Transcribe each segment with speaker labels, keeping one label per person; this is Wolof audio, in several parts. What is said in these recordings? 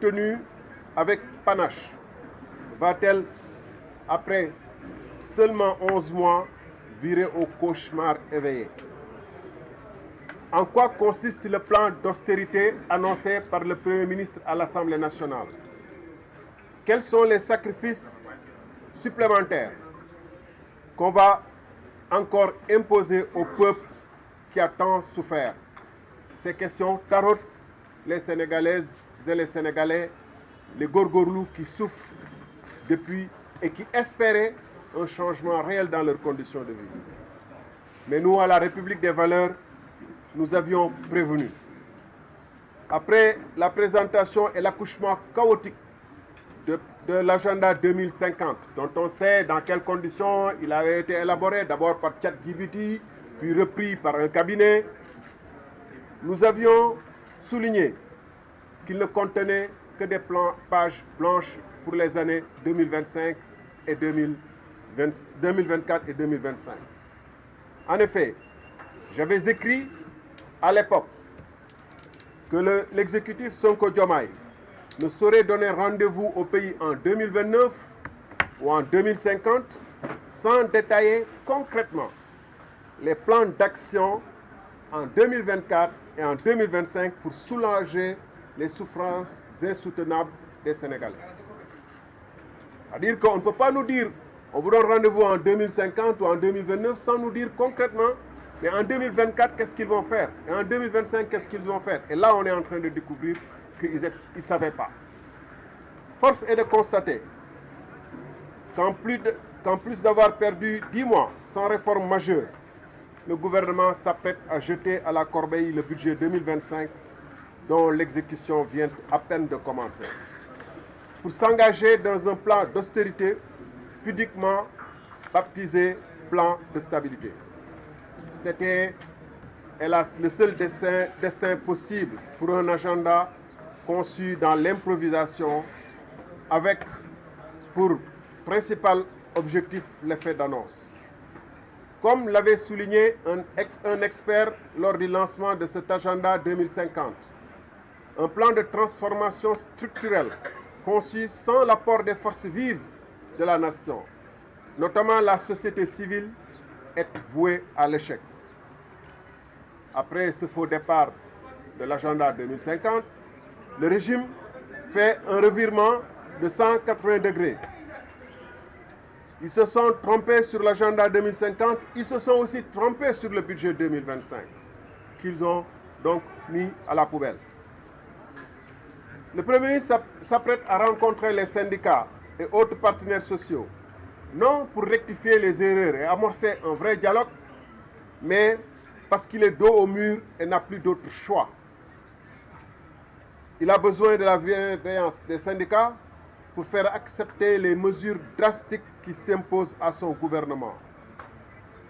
Speaker 1: tenue avec panache va-t-elle, après seulement 11 mois, virer au cauchemar éveillé? En quoi consiste le plan d'austérité annoncé par le Premier ministre à l'Assemblée nationale? Quels sont les sacrifices supplémentaires qu'on va encore imposer au peuple qui a tant souffert? Ces questions tarautent les Sénégalaises et les Sénégalais, les gorgorlous qui souffrent depuis et qui espéraient un changement réel dans leurs conditions de vie. Mais nous, à la République des valeurs, nous avions prévenu. Après la présentation et l'accouchement chaotique de l'agenda 2050, dont on sait dans quelles conditions il avait été élaboré, d'abord par ChatGPT, puis repris par un cabinet, nous avions souligné qu'il ne contenait que des pages blanches pour les années 2025 et 2024 et 2025. En effet, j'avais écrit à l'époque que l'exécutif Sonko Diomaye ne saurait donner rendez-vous au pays en 2029 ou en 2050 sans détailler concrètement les plans d'action en 2024 et en 2025 pour soulager les souffrances insoutenables des Sénégalais. C'est-à-dire qu'on ne peut pas nous dire on vous donne rendez-vous en 2050 ou en 2029 sans nous dire concrètement mais en 2024 qu'est-ce qu'ils vont faire et en 2025 qu'est-ce qu'ils vont faire. Et là on est en train de découvrir qu'ils ne savaient pas. Force est de constater qu'en plus d'avoir perdu 10 mois sans réforme majeure, le gouvernement s'apprête à jeter à la corbeille le budget 2025 dont l'exécution vient à peine de commencer, pour s'engager dans un plan d'austérité pudiquement baptisé plan de stabilité. C'était, hélas, le seul destin possible pour un agenda conçu dans l'improvisation avec pour principal objectif l'effet d'annonce. Comme l'avait souligné un expert lors du lancement de cet agenda 2050, un plan de transformation structurelle conçu sans l'apport des forces vives de la nation, notamment la société civile, est voué à l'échec. Après ce faux départ de l'agenda 2050, le régime fait un revirement de 180 degrés. Ils se sont trompés sur l'agenda 2050, ils se sont aussi trompés sur le budget 2025, qu'ils ont donc mis à la poubelle. Le Premier ministre s'apprête à rencontrer les syndicats et autres partenaires sociaux, non pour rectifier les erreurs et amorcer un vrai dialogue, mais parce qu'il est dos au mur et n'a plus d'autre choix. Il a besoin de la bienveillance des syndicats pour faire accepter les mesures drastiques qui s'imposent à son gouvernement.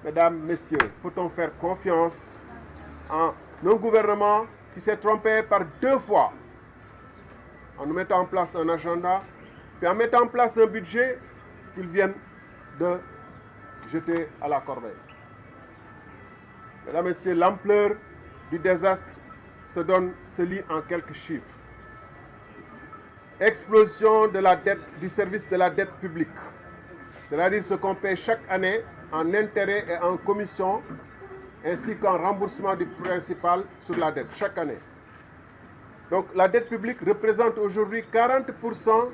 Speaker 1: Mesdames, Messieurs, peut-on faire confiance en un gouvernement qui s'est trompé par 2 fois en mettant en place un agenda, puis en mettant en place un budget qu'ils viennent de jeter à la corbeille? Mesdames, Messieurs, l'ampleur du désastre se lit en quelques chiffres. Explosion de la dette du service de la dette publique, c'est-à-dire ce qu'on paie chaque année en intérêts et en commissions, ainsi qu'en remboursement du principal sur la dette chaque année. Donc la dette publique représente aujourd'hui 40%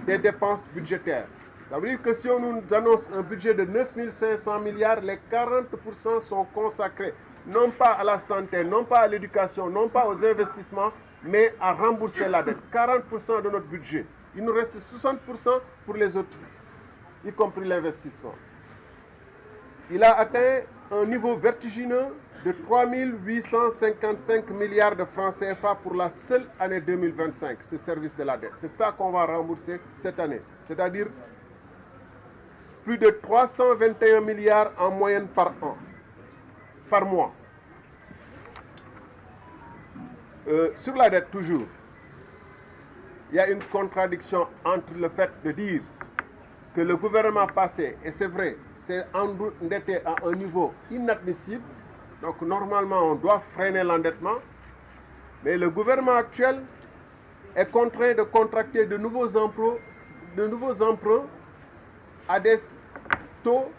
Speaker 1: des dépenses budgétaires. Ça veut dire que si on nous annonce un budget de 9 500 milliards, les 40% sont consacrés non pas à la santé, non pas à l'éducation, non pas aux investissements, mais à rembourser la dette. 40% de notre budget. Il nous reste 60% pour les autres, y compris l'investissement. Il a atteint un niveau vertigineux de 3 855 milliards de francs CFA pour la seule année 2025, ce service de la dette. C'est ça qu'on va rembourser cette année. C'est-à-dire plus de 321 milliards en moyenne par an, par mois. Sur la dette toujours, il y a une contradiction entre le fait de dire que le gouvernement passé, et c'est vrai, s'est endetté à un niveau inadmissible, donc normalement on doit freiner l'endettement, mais le gouvernement actuel est contraint de contracter de nouveaux emprunts à des taux,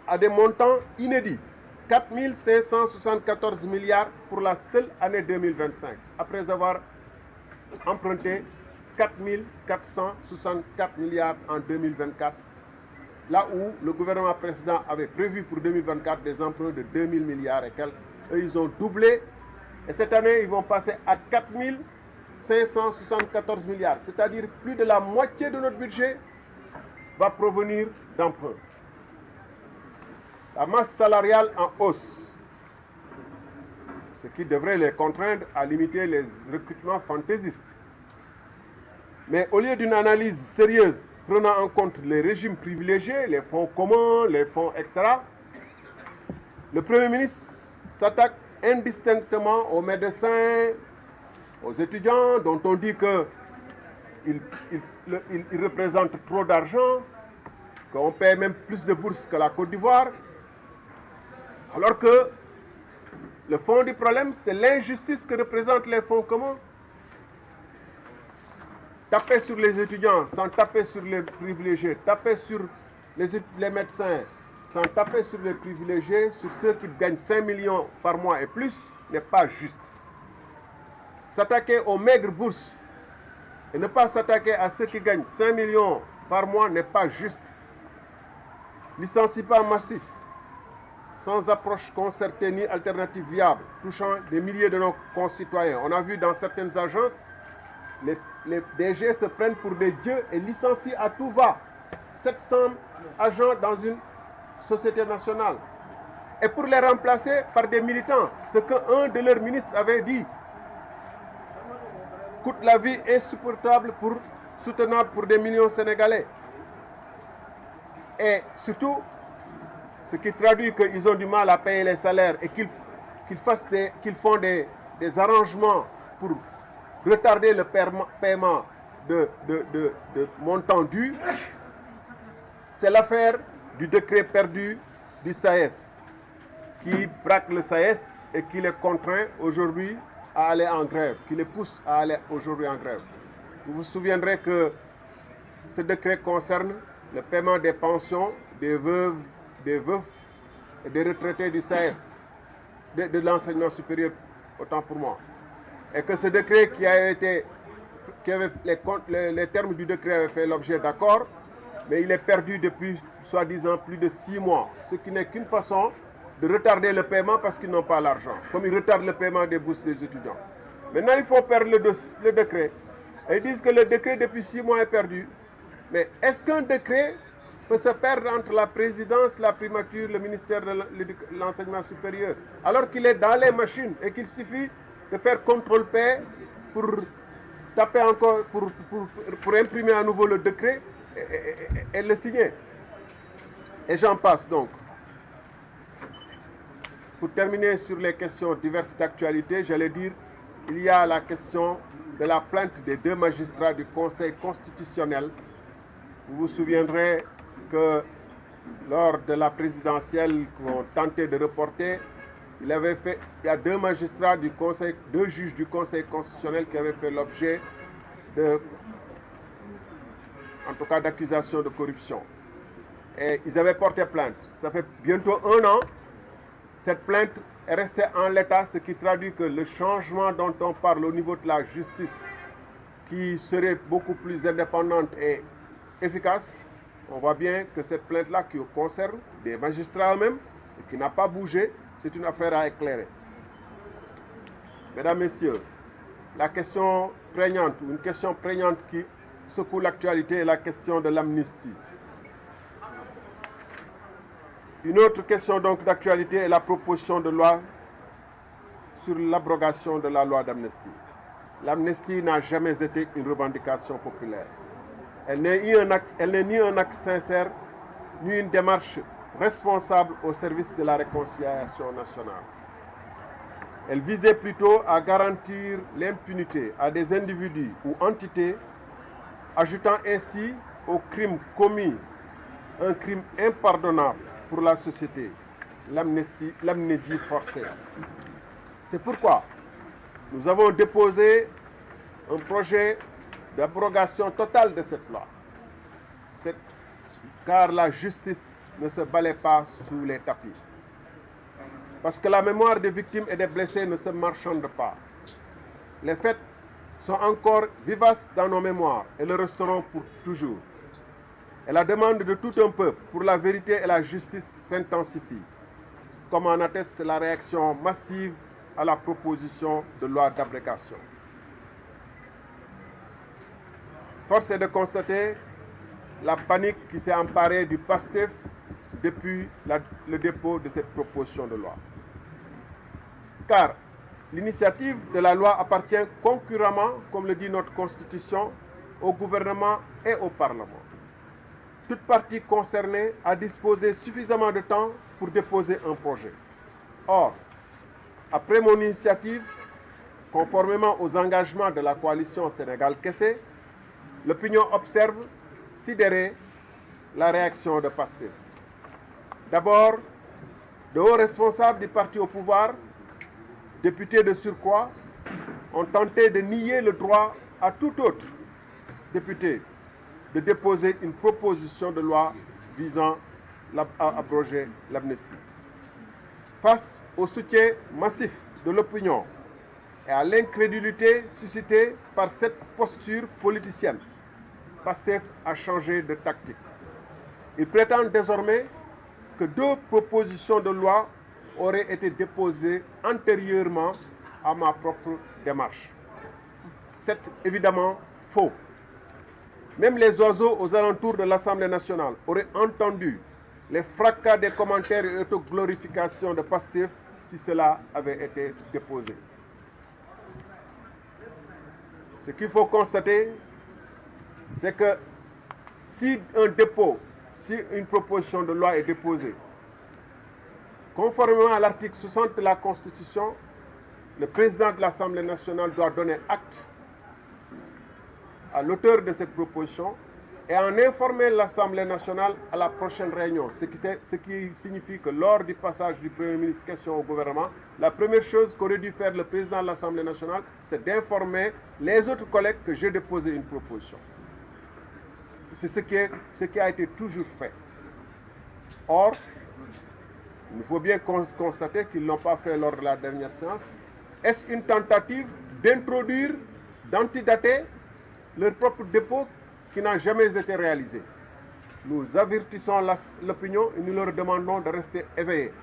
Speaker 1: à des montants inédits. 4 574 milliards pour la seule année 2025, après avoir emprunté 4 464 milliards en 2024, là où le gouvernement précédent avait prévu pour 2024 des emprunts de 2 000 milliards et quelques. Eux, ils ont doublé. Et cette année, ils vont passer à 4 574 milliards. C'est-à-dire plus de la moitié de notre budget va provenir d'emprunts. La masse salariale en hausse, ce qui devrait les contraindre à limiter les recrutements fantaisistes. Mais au lieu d'une analyse sérieuse prenant en compte les régimes privilégiés, les fonds communs, les fonds, etc., le Premier ministre s'attaque indistinctement aux médecins, aux étudiants, dont on dit qu'ils représentent trop d'argent, qu'on paie même plus de bourses que la Côte d'Ivoire, alors que le fond du problème, c'est l'injustice que représentent les fonds communs. Taper sur les étudiants sans taper sur les privilégiés, taper sur les médecins sans taper sur les privilégiés, sur ceux qui gagnent 5 millions par mois et plus, n'est pas juste. S'attaquer aux maigres bourses et ne pas s'attaquer à ceux qui gagnent 5 millions par mois n'est pas juste. Licenciement massif, sans approche concertée ni alternative viable, touchant des milliers de nos concitoyens. On a vu dans certaines agences, les DG se prennent pour des dieux et licencient à tout va 700 agents dans une société nationale. Et pour les remplacer par des militants, ce qu'un de leurs ministres avait dit, coûte la vie insupportable soutenable pour des millions de Sénégalais. Et surtout, ce qui traduit qu'ils ont du mal à payer les salaires et qu'ils font des arrangements pour retarder le paiement de montants dus, c'est l'affaire du décret perdu du SAES, qui braque le SAES et qui les contraint aujourd'hui à aller en grève, qui les pousse à aller aujourd'hui en grève. Vous vous souviendrez que ce décret concerne le paiement des pensions des veufs et des retraités du SAES, de l'enseignement supérieur, autant pour moi. Et que ce décret les termes du décret avaient fait l'objet d'accord, mais il est perdu depuis, soi-disant, plus de 6 mois, ce qui n'est qu'une façon de retarder le paiement parce qu'ils n'ont pas l'argent, comme ils retardent le paiement des bourses des étudiants. Maintenant, il faut perdre le décret. Et ils disent que le décret depuis 6 mois est perdu. Mais est-ce qu'un décret peut se perdre entre la présidence, la primature, le ministère de l'enseignement supérieur, alors qu'il est dans les machines et qu'il suffit de faire contrôle-paix pour taper encore, pour imprimer à nouveau le décret et le signer. Et j'en passe donc. Pour terminer sur les questions diverses d'actualité, j'allais dire, il y a la question de la plainte des 2 magistrats du Conseil constitutionnel. Vous vous souviendrez que lors de la présidentielle qu'on tentait de reporter, il y a 2 magistrats du Conseil, 2 juges du Conseil constitutionnel qui avaient fait l'objet en tout cas d'accusations de corruption. Et ils avaient porté plainte. Ça fait bientôt 1 an. Cette plainte est restée en l'état, ce qui traduit que le changement dont on parle au niveau de la justice, qui serait beaucoup plus indépendante et efficace, on voit bien que cette plainte-là qui concerne des magistrats eux-mêmes et qui n'a pas bougé, c'est une affaire à éclairer. Mesdames, Messieurs, la question prégnante, une question prégnante qui secoue l'actualité est la question de l'amnistie. Une autre question donc d'actualité est la proposition de loi sur l'abrogation de la loi d'amnistie. L'amnistie n'a jamais été une revendication populaire. Elle n'est ni un acte sincère, ni une démarche responsable au service de la réconciliation nationale. Elle visait plutôt à garantir l'impunité à des individus ou entités, ajoutant ainsi au crime commis un crime impardonnable pour la société, l'amnésie forcée. C'est pourquoi nous avons déposé un projet d'abrogation totale de cette loi. Car la justice ne se balaie pas sous les tapis. Parce que la mémoire des victimes et des blessés ne se marchande pas. Les faits sont encore vivaces dans nos mémoires et le resteront pour toujours. Et la demande de tout un peuple pour la vérité et la justice s'intensifie, comme en atteste la réaction massive à la proposition de loi d'abrogation. Force est de constater la panique qui s'est emparée du PASTEF depuis le dépôt de cette proposition de loi. Car l'initiative de la loi appartient concurremment, comme le dit notre Constitution, au gouvernement et au Parlement. Toute partie concernée a disposé suffisamment de temps pour déposer un projet. Or, après mon initiative, conformément aux engagements de la coalition Sénégal-Kessé, l'opinion observe, sidérée, la réaction de PASTEF. D'abord, de hauts responsables du parti au pouvoir, députés de surcroît, ont tenté de nier le droit à tout autre député de déposer une proposition de loi visant à abroger l'amnistie. Face au soutien massif de l'opinion et à l'incrédulité suscitée par cette posture politicienne, PASTEF a changé de tactique. Il prétend désormais que 2 propositions de loi auraient été déposées antérieurement à ma propre démarche. C'est évidemment faux. Même les oiseaux aux alentours de l'Assemblée nationale auraient entendu les fracas des commentaires et autoglorifications de PASTEF si cela avait été déposé. Ce qu'il faut constater, c'est que si une proposition de loi est déposée, conformément à l'article 60 de la Constitution, le président de l'Assemblée nationale doit donner acte à l'auteur de cette proposition et en informer l'Assemblée nationale à la prochaine réunion. Ce qui signifie que lors du passage du Premier ministre question au gouvernement, la première chose qu'aurait dû faire le président de l'Assemblée nationale, c'est d'informer les autres collègues que j'ai déposé une proposition. C'est ce qui a été toujours fait. Or, il faut bien constater qu'ils ne l'ont pas fait lors de la dernière séance. Est-ce une tentative d'introduire, d'antidater leur propre dépôt qui n'a jamais été réalisé? Nous avertissons l'opinion et nous leur demandons de rester éveillés.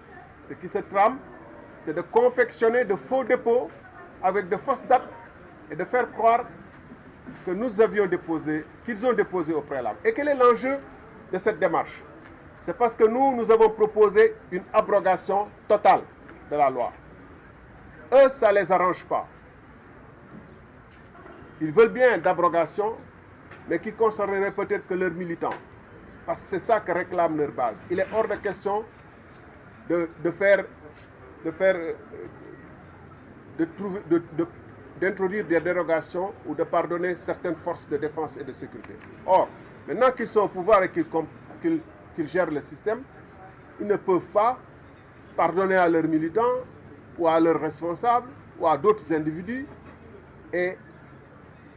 Speaker 1: Ce qui se trame, c'est de confectionner de faux dépôts avec de fausses dates et de faire croire que nous avions déposé, qu'ils ont déposé au préalable. Et quel est l'enjeu de cette démarche? C'est parce que nous avons proposé une abrogation totale de la loi. Eux, ça ne les arrange pas. Ils veulent bien d'abrogation, mais qui concernerait peut-être que leurs militants. Parce que c'est ça que réclame leur base. Il est hors de question d'introduire des dérogations ou de pardonner certaines forces de défense et de sécurité. Or, maintenant qu'ils sont au pouvoir et qu'ils gèrent le système, ils ne peuvent pas pardonner à leurs militants ou à leurs responsables ou à d'autres individus et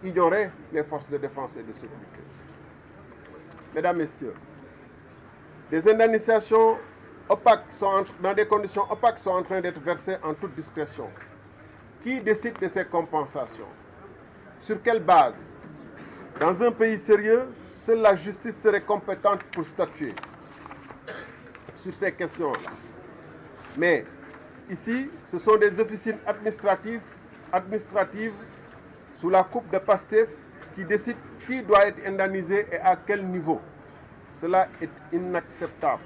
Speaker 1: ignorer les forces de défense et de sécurité. Mesdames, Messieurs, des indemnisations opaques dans des conditions opaques sont en train d'être versées en toute discrétion. Qui décide de ces compensations? Sur quelle base? Dans un pays sérieux, seule la justice serait compétente pour statuer sur ces questions-là. Mais ici, ce sont des officines administratives sous la coupe de PASTEF qui décident qui doit être indemnisé et à quel niveau. Cela est inacceptable.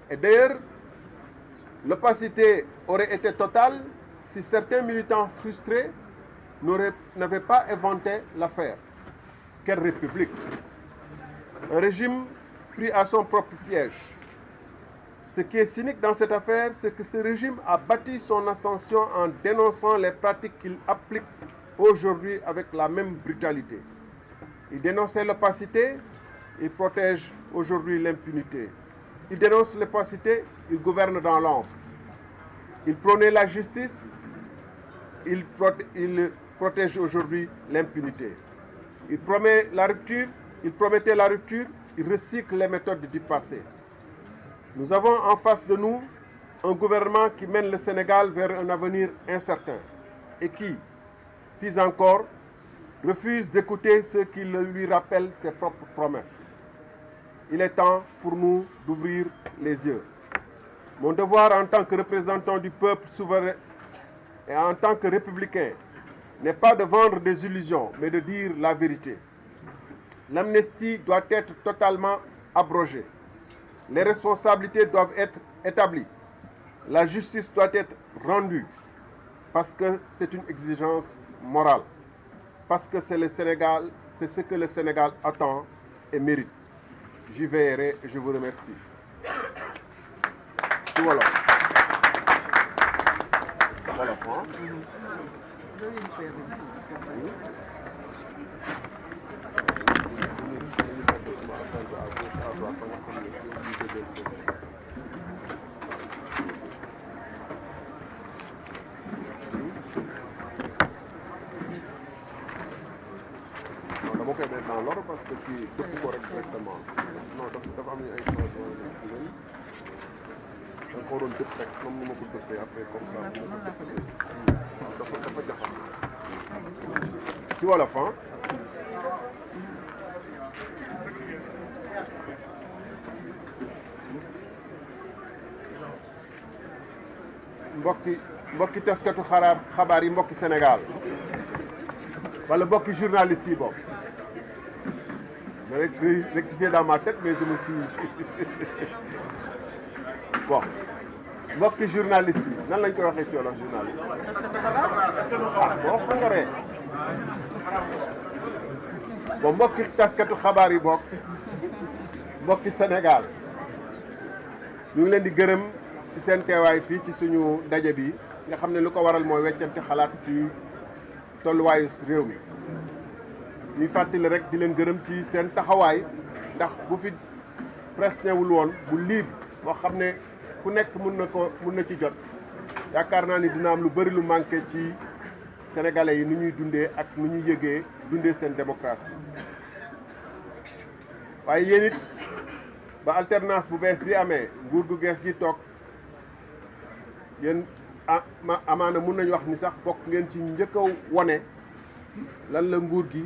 Speaker 1: Et d'ailleurs, l'opacité aurait été totale si certains militants frustrés n'avaient pas inventé l'affaire. Quelle république? Un régime pris à son propre piège. Ce qui est cynique dans cette affaire, c'est que ce régime a bâti son ascension en dénonçant les pratiques qu'il applique aujourd'hui avec la même brutalité. Il dénonçait l'opacité, il protège aujourd'hui l'impunité. Il dénonce l'opacité, il gouverne dans l'ombre. Il prônait la justice, il protège aujourd'hui l'impunité. Il promettait la rupture, il recycle les méthodes du passé. Nous avons en face de nous un gouvernement qui mène le Sénégal vers un avenir incertain et qui, pis encore, refuse d'écouter ceux qui lui rappellent ses propres promesses. Il est temps pour nous d'ouvrir les yeux. Mon devoir en tant que représentant du peuple souverain et en tant que républicain n'est pas de vendre des illusions, mais de dire la vérité. L'amnistie doit être totalement abrogée. Les responsabilités doivent être établies. La justice doit être rendue parce que c'est une exigence morale. Parce que c'est ce que le Sénégal attend et mérite. J'y veillerai et je vous remercie. Voilà. Voilà. dama koy mettre dans l'ordre parce que kii dëpp ko rek directement non dafa am ay changements yu nekk da nga ko waroon dëpp rek comme ni ma ko dëppee après comme ça dafa jaxas ci wolof mbokki taskatu xabaar yi mbokki Sénégal wala mbokki journaliste yi boobu j'avais rectifié dans ma tête mais je me suis bon mbokki journaliste yi nan lañ koy waxee ci wolof journaliste boo xangaree bon mbokki taskatu xabaar yi bokk mbokki Sénégal ñu ngi leen di gërëm ci seen teewaay fii ci suñu daje bi nga xam ne lu ko waral mooy weccante xalaat ci tolluwaayu réew mi ñuy fàttali rek di leen gërëm ci seen taxawaay ndax bu fi presse newul woon bu libre boo xam ne ku nekk mun na ci jot yaakaar naa ni dina am lu bëri lu manqué ci sénégalais yi nu ñuy dundee ak nu ñuy yëgee dundee seen démocratie waaye yéen it ba alternance bu bees bi amee nguur gu gees gi toog yéen amaana mun nañu wax ni sax bokk ngeen ci njëkk a wone lan la nguur gi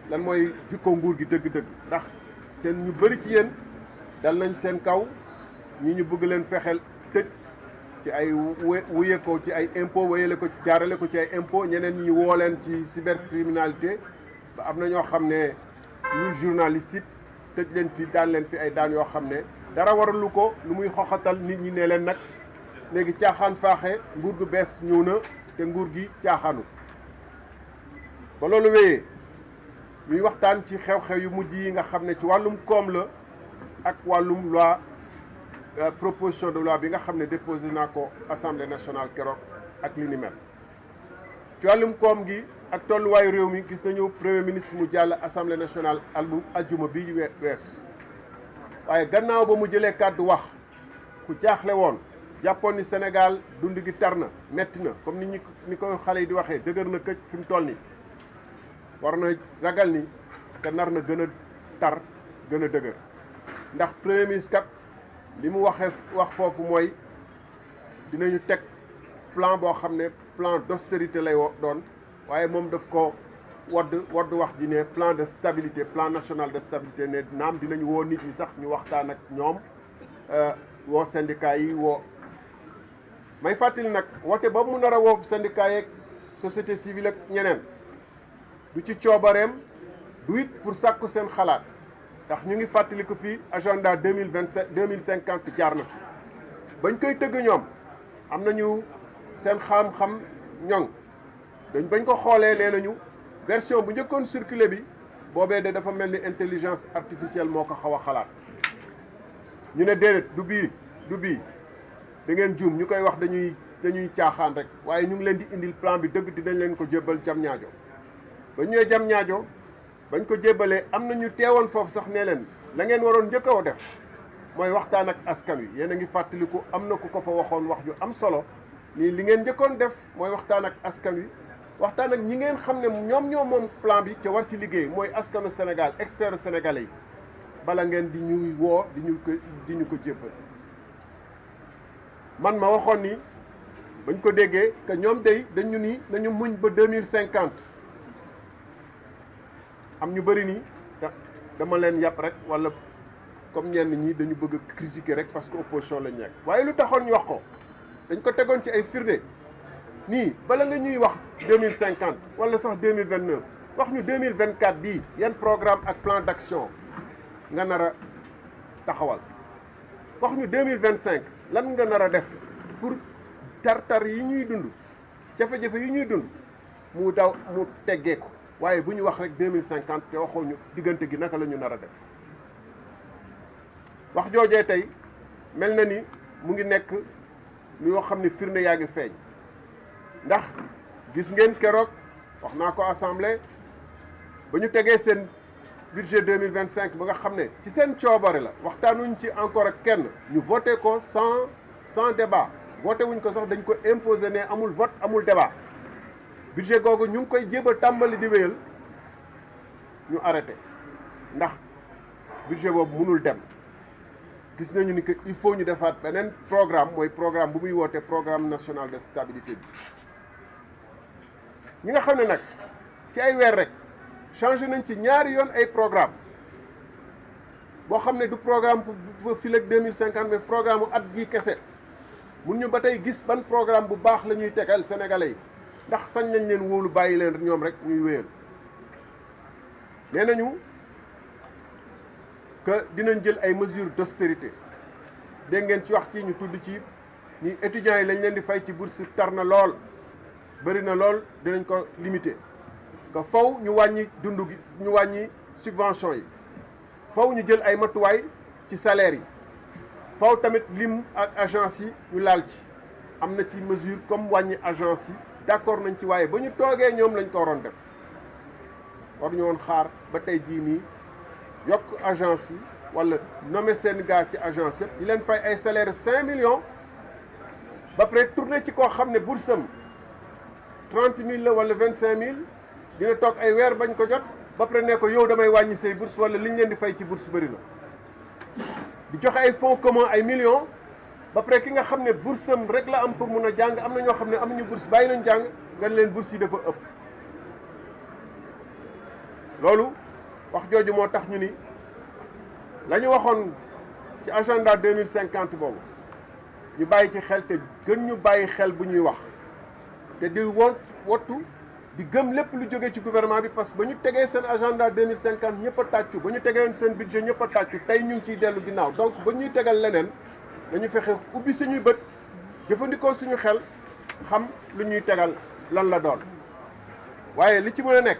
Speaker 1: lan mooy jikko nguur gi dëgg-dëgg ndax seen ñu bëri ci yéen dal nañ seen kaw ñi ñu bëgg leen fexeel tëj ci ay wuye ko ci ay impôt wéyale ko jaarale ko ci ay impôt ñeneen ñi woo leen ci cybercriminalité ba am na ñoo xam ne ñun journaliste it tëj leen fi daan leen fi ay daan yoo xam ne dara waralu ko lu muy xoxatal nit ñi ne leen nag léegi caaxaan faaxe nguur gu bees ñëw na te nguur gi caaxaanu ba loolu wéyee ñuy waxtaan ci xew-xew yu mujj yi nga xam ne ci wàllum koom la ak wàllum loi proposition de loi bi nga xam ne déposé naa ko assemblée nationale keroog ak li ni mel ci wàllum koom gi ak tolluwaayu réew mi gis nañu premier ministre mu jàll assemblée nationale ajjuma bi wees waaye gannaaw ba mu jëlee kàddu wax ku jaaxle woon jàppoon ni Sénégal dund gi tar na metti na comme ni ko xale yi di waxee dëgër na këj fi mu toll nii war na ragal ni te nar na gën a tar gën a dëgër ndax premier ministre kat li mu wax foofu mooy dinañu teg plan boo xam ne plan d'austérité lay doon waaye moom daf ko wodd wax ji ne plan de stabilité plan national de stabilité ne naam dinañu woo nit ñi sax ñu waxtaan ak ñoom woo syndicat yi may fàttali nag woote boobu mu nar a woo syndicat yeeg société civile ak ñeneen du ci coobareem du it pour sàkku seen xalaat ndax ñu ngi fàttali ko fii agenda 2050 jaar na fi bañ koy tëgg ñoom am nañu seen xam-xam ñoŋ bañ ko xoolee nee nañu version bu njëkkoon circulé bi boobee de dafa mel ni intelligence artificielle moo ko xaw a xalaat ñu ne déedéet du bii da ngeen juum ñu koy wax dañuy caaxaan rek waaye ñu ngi leen di indil plan bi dëgg dinañ leen ko jébbal jam ñaajo ba ñëwee jam ñaajo bañ ko jébbalee am na ñu teewoon foofu sax nee leen la ngeen waroon njëkk a def mooy waxtaan ak askan wi yéen a ngi fàttaliku am na ku ko fa waxoon wax ju am solo nii li ngeen njëkkoon def mooy waxtaan ak askan wi waxtaan ak ñi ngeen xam ne ñoom ñoo moom plan bi ca war ci liggéey mooy askanu Sénégal experts sénégalais yi bala ngeen di ñuy woo di ñu ko jébbal man ma waxoon ni bañ ko déggee que ñoom day dañu ni nañu muñ ba 2050 am ñu bëri ni dama leen yàpp rek wala comme ñenn ñi dañu bëgg a critiquer rek parce que opposition lañ nekk waaye lu taxoon ñu wax ko dañ ko tegoon ci ay firnde nii bala nga ñuy wax 2050 wala sax 2029 wax ñu 2024 bii yan programme ak plan d'action nga nar a taxawal wax ñu 2025 lan nga nar a def pour tar-tar yi ñuy dund jafe-jafe yi ñuy dund mu teggee ko waaye bu ñu wax rek 2050 te waxoo ñu diggante gi naka la ñu nar a def wax joojee tey mel na ni mu ngi nekk lu yoo xam ne firnde yaa ngi feeñ ndax gis ngeen keroog wax naa ko assemblée ba ñu tegee seen budget 2025 ba nga xam ne ci seen coobare la waxtaanuñ ci encore ak kenn ñu voté ko sans débat voté wuñ ko sax dañ ko imposer ne amul vote amul débat budget googu ñu ngi koy jéem a tàmbali di wéyal ñu arrêté ndax budget boobu mënul dem gis nañu ni que il faut ñu defaat beneen programme mooy programme bu muy woote programme national de stabilité bi ñi nga xam ne nag ci ay weer rek changé nañ ci ñaari yoon ay programme boo xam ne du programme pour fii ak 2050 mais programme at gi kese mun ñu ba tey gis ban programme bu baax la ñuy tegal sénégalais yi ndax sañ nañ leen wóolu bàyyi leen ñoom rek ñuy wéyal nee nañu que dinañ jël ay mesures d'austérité dégg ngeen ci wax ci ñu tudd ci ñi étudiants yi lañ leen di fay ci bourse tar na lool bëri na lool dinañ ko limiter que faw ñu wàññi dund gi ñu wàññi subvention yi faw ñu jël ay matuwaay ci salaire yi faw tamit lim ak agence yi ñu laal ci am na ci mesure comme wàññi agence yi d'accord nañ ci waaye ba ñu toogee ñoom lañ ko waroon def war ñu woon xaar ba tey jii nii yokk agence yi wala nommer seen gars ci agence yëpp di leen fay ay salaire 5 millions ba pare tourné ci koo xam ne boursam 30 000 la wala 25 000 dina toog ay weer bañ ko jot ba pare ne ko yow damay wàññi say bourse wala liñ leen di fay ci bourse bëri na di joxe ay fonds commun ay millions ba pare ki nga xam ne boursam rek la am pour mun a jàng am na ñoo xam ne amuñu bourse bàyyi nañ jàng nga leen bourse yi dafa ëpp loolu wax jooju moo tax ñu ni la ñu waxoon ci agenda 2050 boobu ñu bàyyi ci xel te gën ñu bàyyi xel bu ñuy wax te di wottu di gëm lépp lu jógee ci gouvernement bi parce que ba ñu tegee seen agenda 2050 ñëpp a tàccu ba ñu tegee seen budget ñëpp a tàccu tey ñu ngi ciy dellu ginnaaw donc ba ñuy tegal leneen dañu fexe ubbi suñuy bët jëfandikoo suñu xel xam lu ñuy tegal lan la doon waaye li ci mën a nekk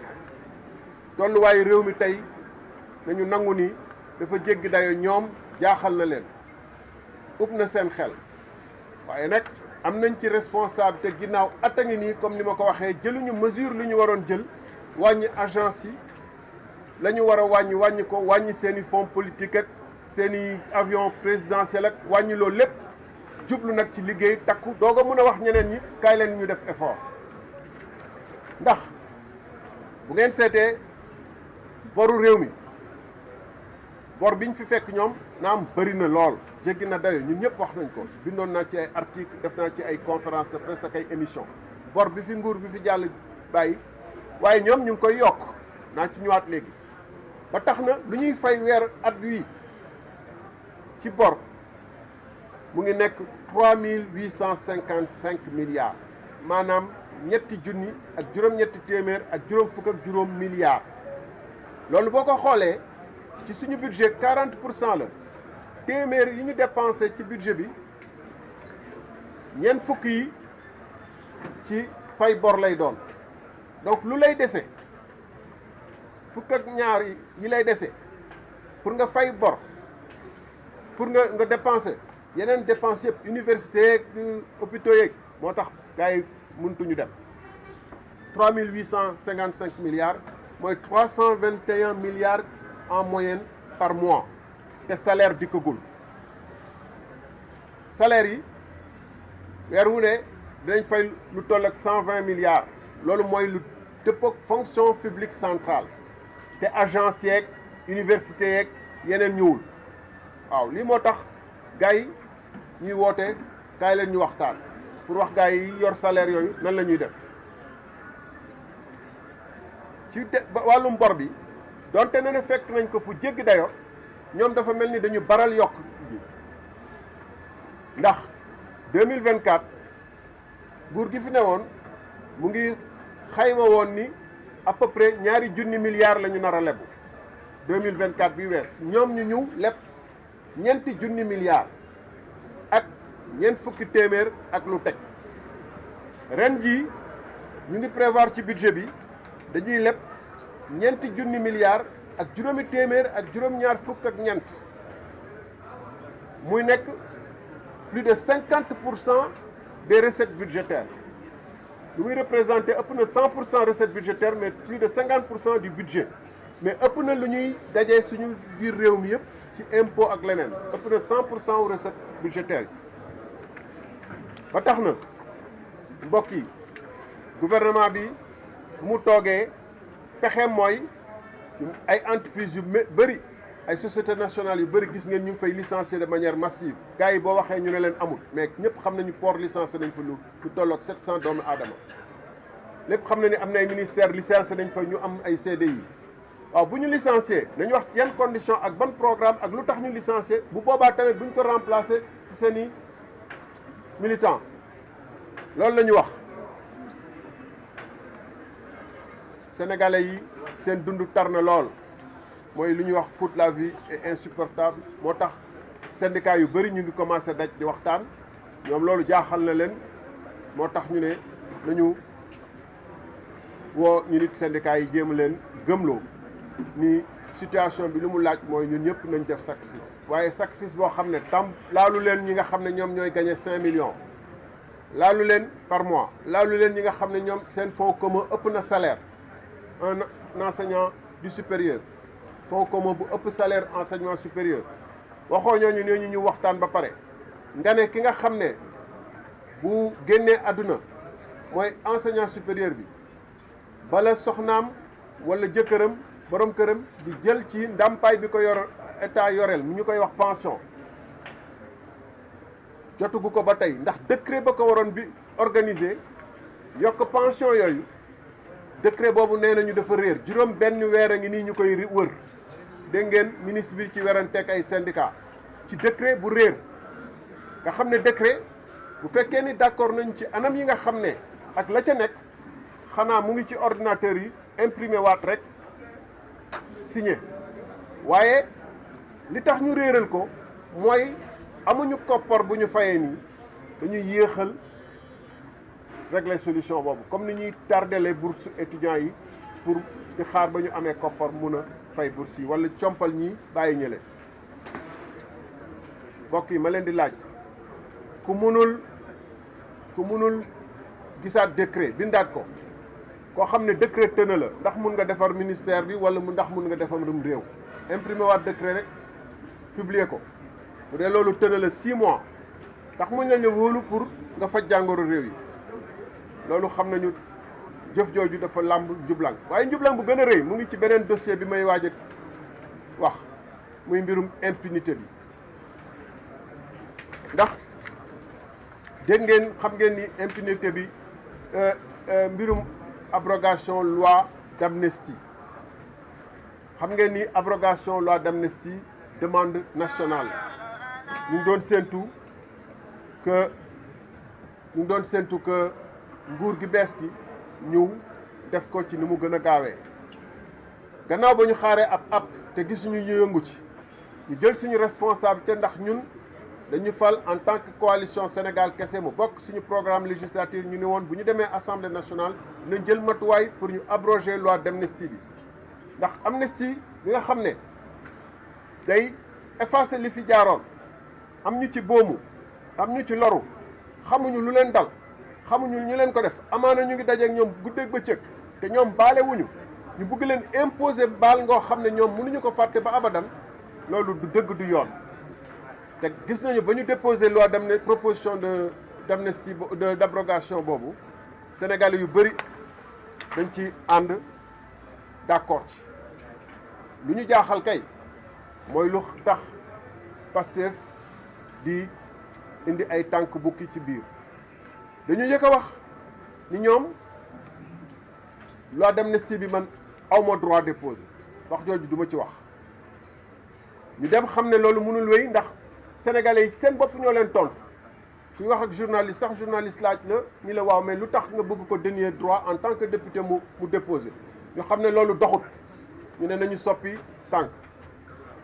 Speaker 1: tolluwaayu réew mi tey nañu nangu ni dafa jéggi dayo ñoom jaaxal na leen ub na seen xel waaye nag am nañ ci responsabilité ginnaaw at a ngi nii comme ni ma ko waxee jëluñu mesure lu ñu waroon jël wàññi agence yi la ñu war a wàññi ko wàññi seen i fonds politique ak seen i avion présidentiel ak wàññi loolu lépp jublu nag ci liggéey takku doog a mën a wax ñeneen ñi kaay leen ñu def effort ndax bu ngeen seetee boru réew mi bor biñ fi fekk ñoom naam bëri na lool jéggi na dayo ñun ñëpp wax nañ ko bindoon naa ci ay article def naa ci ay conférence de presse ak ay émission bor bi fi nguur bi fi jàll bàyyi waaye ñoom ñu ngi koy yokk naa ci ñëwaat léegi ba tax na lu ñuy fay weer at wii ci bor mu ngi nekk 3855 milliards maanaam ñetti junni ak juróom-ñetti téeméer ak juróom fukk ak juróom milliards loolu boo ko xoolee ci suñu budget 40% la téeméer yi ñu dépensé ci budget bi ñeent fukk yi ci fay bor lay doon donc lu lay dese fukk ak ñaar yi lay dese pour nga fay bor pour nga dépenser yeneen dépense yëpp université yeeg hôpitaux yeeg moo tax gars yi mëntuñu dem 3855 milliards mooy 321 milliards en moyenne par mois te salaire dikkagul salaire yi weer wu ne dinañ fay lu toll ak 120 milliards loolu mooy lu dëppook fonction publique centrale te agence yeeg université yeeg yeneen ñëwul waaw lii moo tax gars yi ñuy woote kaay leen ñu waxtaan pour wax gars yi yor salaire yooyu nan la ñuy def ci wàllum bor bi donte ne fekk nañ ko fu jéggi dayo ñoom dafa mel ni dañu baral yokk ji ndax 2024 nguur gi fi ne woon mu ngi xayma woon ni à peu près ñaari junni milliards la ñu nar a lebu 2024 bi wees ñoom ñu ñëw leb ñeenti junni milliards ak ñeent fukki téeméer ak lu teg ren jii ñu ngi prévoir ci budget bi dañuy leb ñeenti junni milliards ak juróomi téeméer ak juróom-ñaar fukk ak ñeent muy nekk plus de 50% des recettes budgétaires lu muy représenté ëpp na 100% recettes budgétaires mais plus de 50% du budget mais ëpp na lu ñuy dajee suñu biir réew mi yëpp ci impôt ak leneen ëpp na 100% wu recettes budgétaires yi ba tax na mbokk yi gouvernement bi mu toogee pexeem mooy ay entreprises yu bëri ay sociétés nationales yu bëri gis ngeen ñu ngi fay licencier de manière massive gars yi boo waxee ñu ne leen amul mais ñëpp xam nañu port licencié nañ fa lu tolloog 700 doomu aadama lépp xam na ni am na ay ministères licencié nañ fa ñu am ay CDI waaw bu ñu licencié nañu wax ci yan condition ak ban programme ak lu tax ñu licencié bu boobaa tamit bu ñu ko remplacer ci seen i militants loolu la ñu wax sénégalais yi seen dund tar na lool mooy lu ñuy wax coût de la vie est insupportable moo tax syndicat yu bëri ñu ngi commencé daj di waxtaan ñoom loolu jaaxal na leen moo tax ñu ne nañu woo ñu nit syndicat yi jéem leen gëmloo ni situation bi lu mu laaj mooy ñun ñëpp nañ def sacrifice waaye sacrifice boo xam ne tam laalu leen ñi nga xam ne ñoom ñooy gagné 5 millions laalu leen par mois laalu leen ñi nga xam ne ñoom seen fonds commun ëpp na salaire un enseignant du supérieur fonds commun bu ëpp salaire enseignement supérieur waxoo ñooñu ñu waxtaan ba pare nga ne ki nga xam ne bu génnee àdduna mooy enseignant supérieur bi bala soxnaam wala jëkkëram borom këram di jël ci ndàmpaay bi ko yor état yoreel mu ñu koy wax pension jotugu ko ba tey ndax décret ba ko waroon bi organiser yokk pension yooyu décret boobu nee nañu dafa réer juróom benn weer a ngi nii ñu koy wër dégg ngeen ministre bi ci weranteeg ay syndicat ci décret bu réer nga xam ne décret bu fekkee ni d'accord nañ ci anam yi nga xam ne ak la ca nekk xanaa mu ngi ci ordinateur yi imprimé waat rek signé waaye li tax ñu réeral ko mooy amuñu koppar bu ñu fayee nii dañuy yéexal régler solution boobu comme ni ñuy tardelee bourse étudiants yi pour di xaar ba ñu amee koppar mun a fay bourse yi wala compal ñi bàyyi ñële mbokk yi ma leen di laaj ku munul gisaat décret bindaat ko koo xam ne décret tëna la ndax mun nga defar ministère bi wala ndax mun nga defar réew imprimé waat décret rek publier ko bu dee loolu tëna la 6 mois ndax mun nañu wóolu pour nga faj jàngoro réew yi loolu xam nañu jëf jooju dafa làmb njublang waaye njublang bu gën a rëy mu ngi ci beneen dossier bi may waaj a wax muy mbirum impunité bi ndax dégg ngeen xam ngeen ni impunité bi mbirum abrogation loi d'amnistie xam ngeen ni abrogation loi d'amnistie demande nationale ñu ngi doon séentu que nguur gi bees gi ñëw def ko ci ni mu gën a gaawee gannaaw ba ñu xaaree ab te gisuñu ñu yëngu ci ñu jël suñu responsabilité ndax ñun dañu fal en tant que coalition Sénégal kese mu bokk suñu programme législatif ñu ne woon bu ñu demee assemblée nationale nañ jël matuwaay pour ñu abroger loi d'amnistie bi ndax amnistie bi nga xam ne day effacer li fi jaaroon am ñu ci boomu am ñu ci loru xamuñu lu leen dal xamuñu ñu leen ko def amaana ñu ngi dajeek ñoom guddeeg bëccëg te ñoom baale wuñu ñu bëgg leen imposer baal ngoo xam ne ñoom mënuñu ko fàtte ba abadan loolu du dëgg du yoon te gis nañu ba ñu déposer loi proposition d'amnistie d'abrogation boobu Sénégalais yu bëri dañ ci ànd d'accord ci lu ñu jaaxal kay mooy lu tax Pastef di indi ay tànk bukki ci biir dañu njëkk a wax ni ñoom loi d'amnistie bi man awma droit déposer wax jooju duma ci wax ñu dem xam ne loolu mënul wéy ndax sénégalais yi seen bopp ñoo leen tontu kuy wax ak journaliste sax journaliste laaj la ni la waaw mais lu tax nga bëgg ko dénier droit en tant que député mu déposer ñu xam ne loolu doxut ñu ne nañu soppi tànk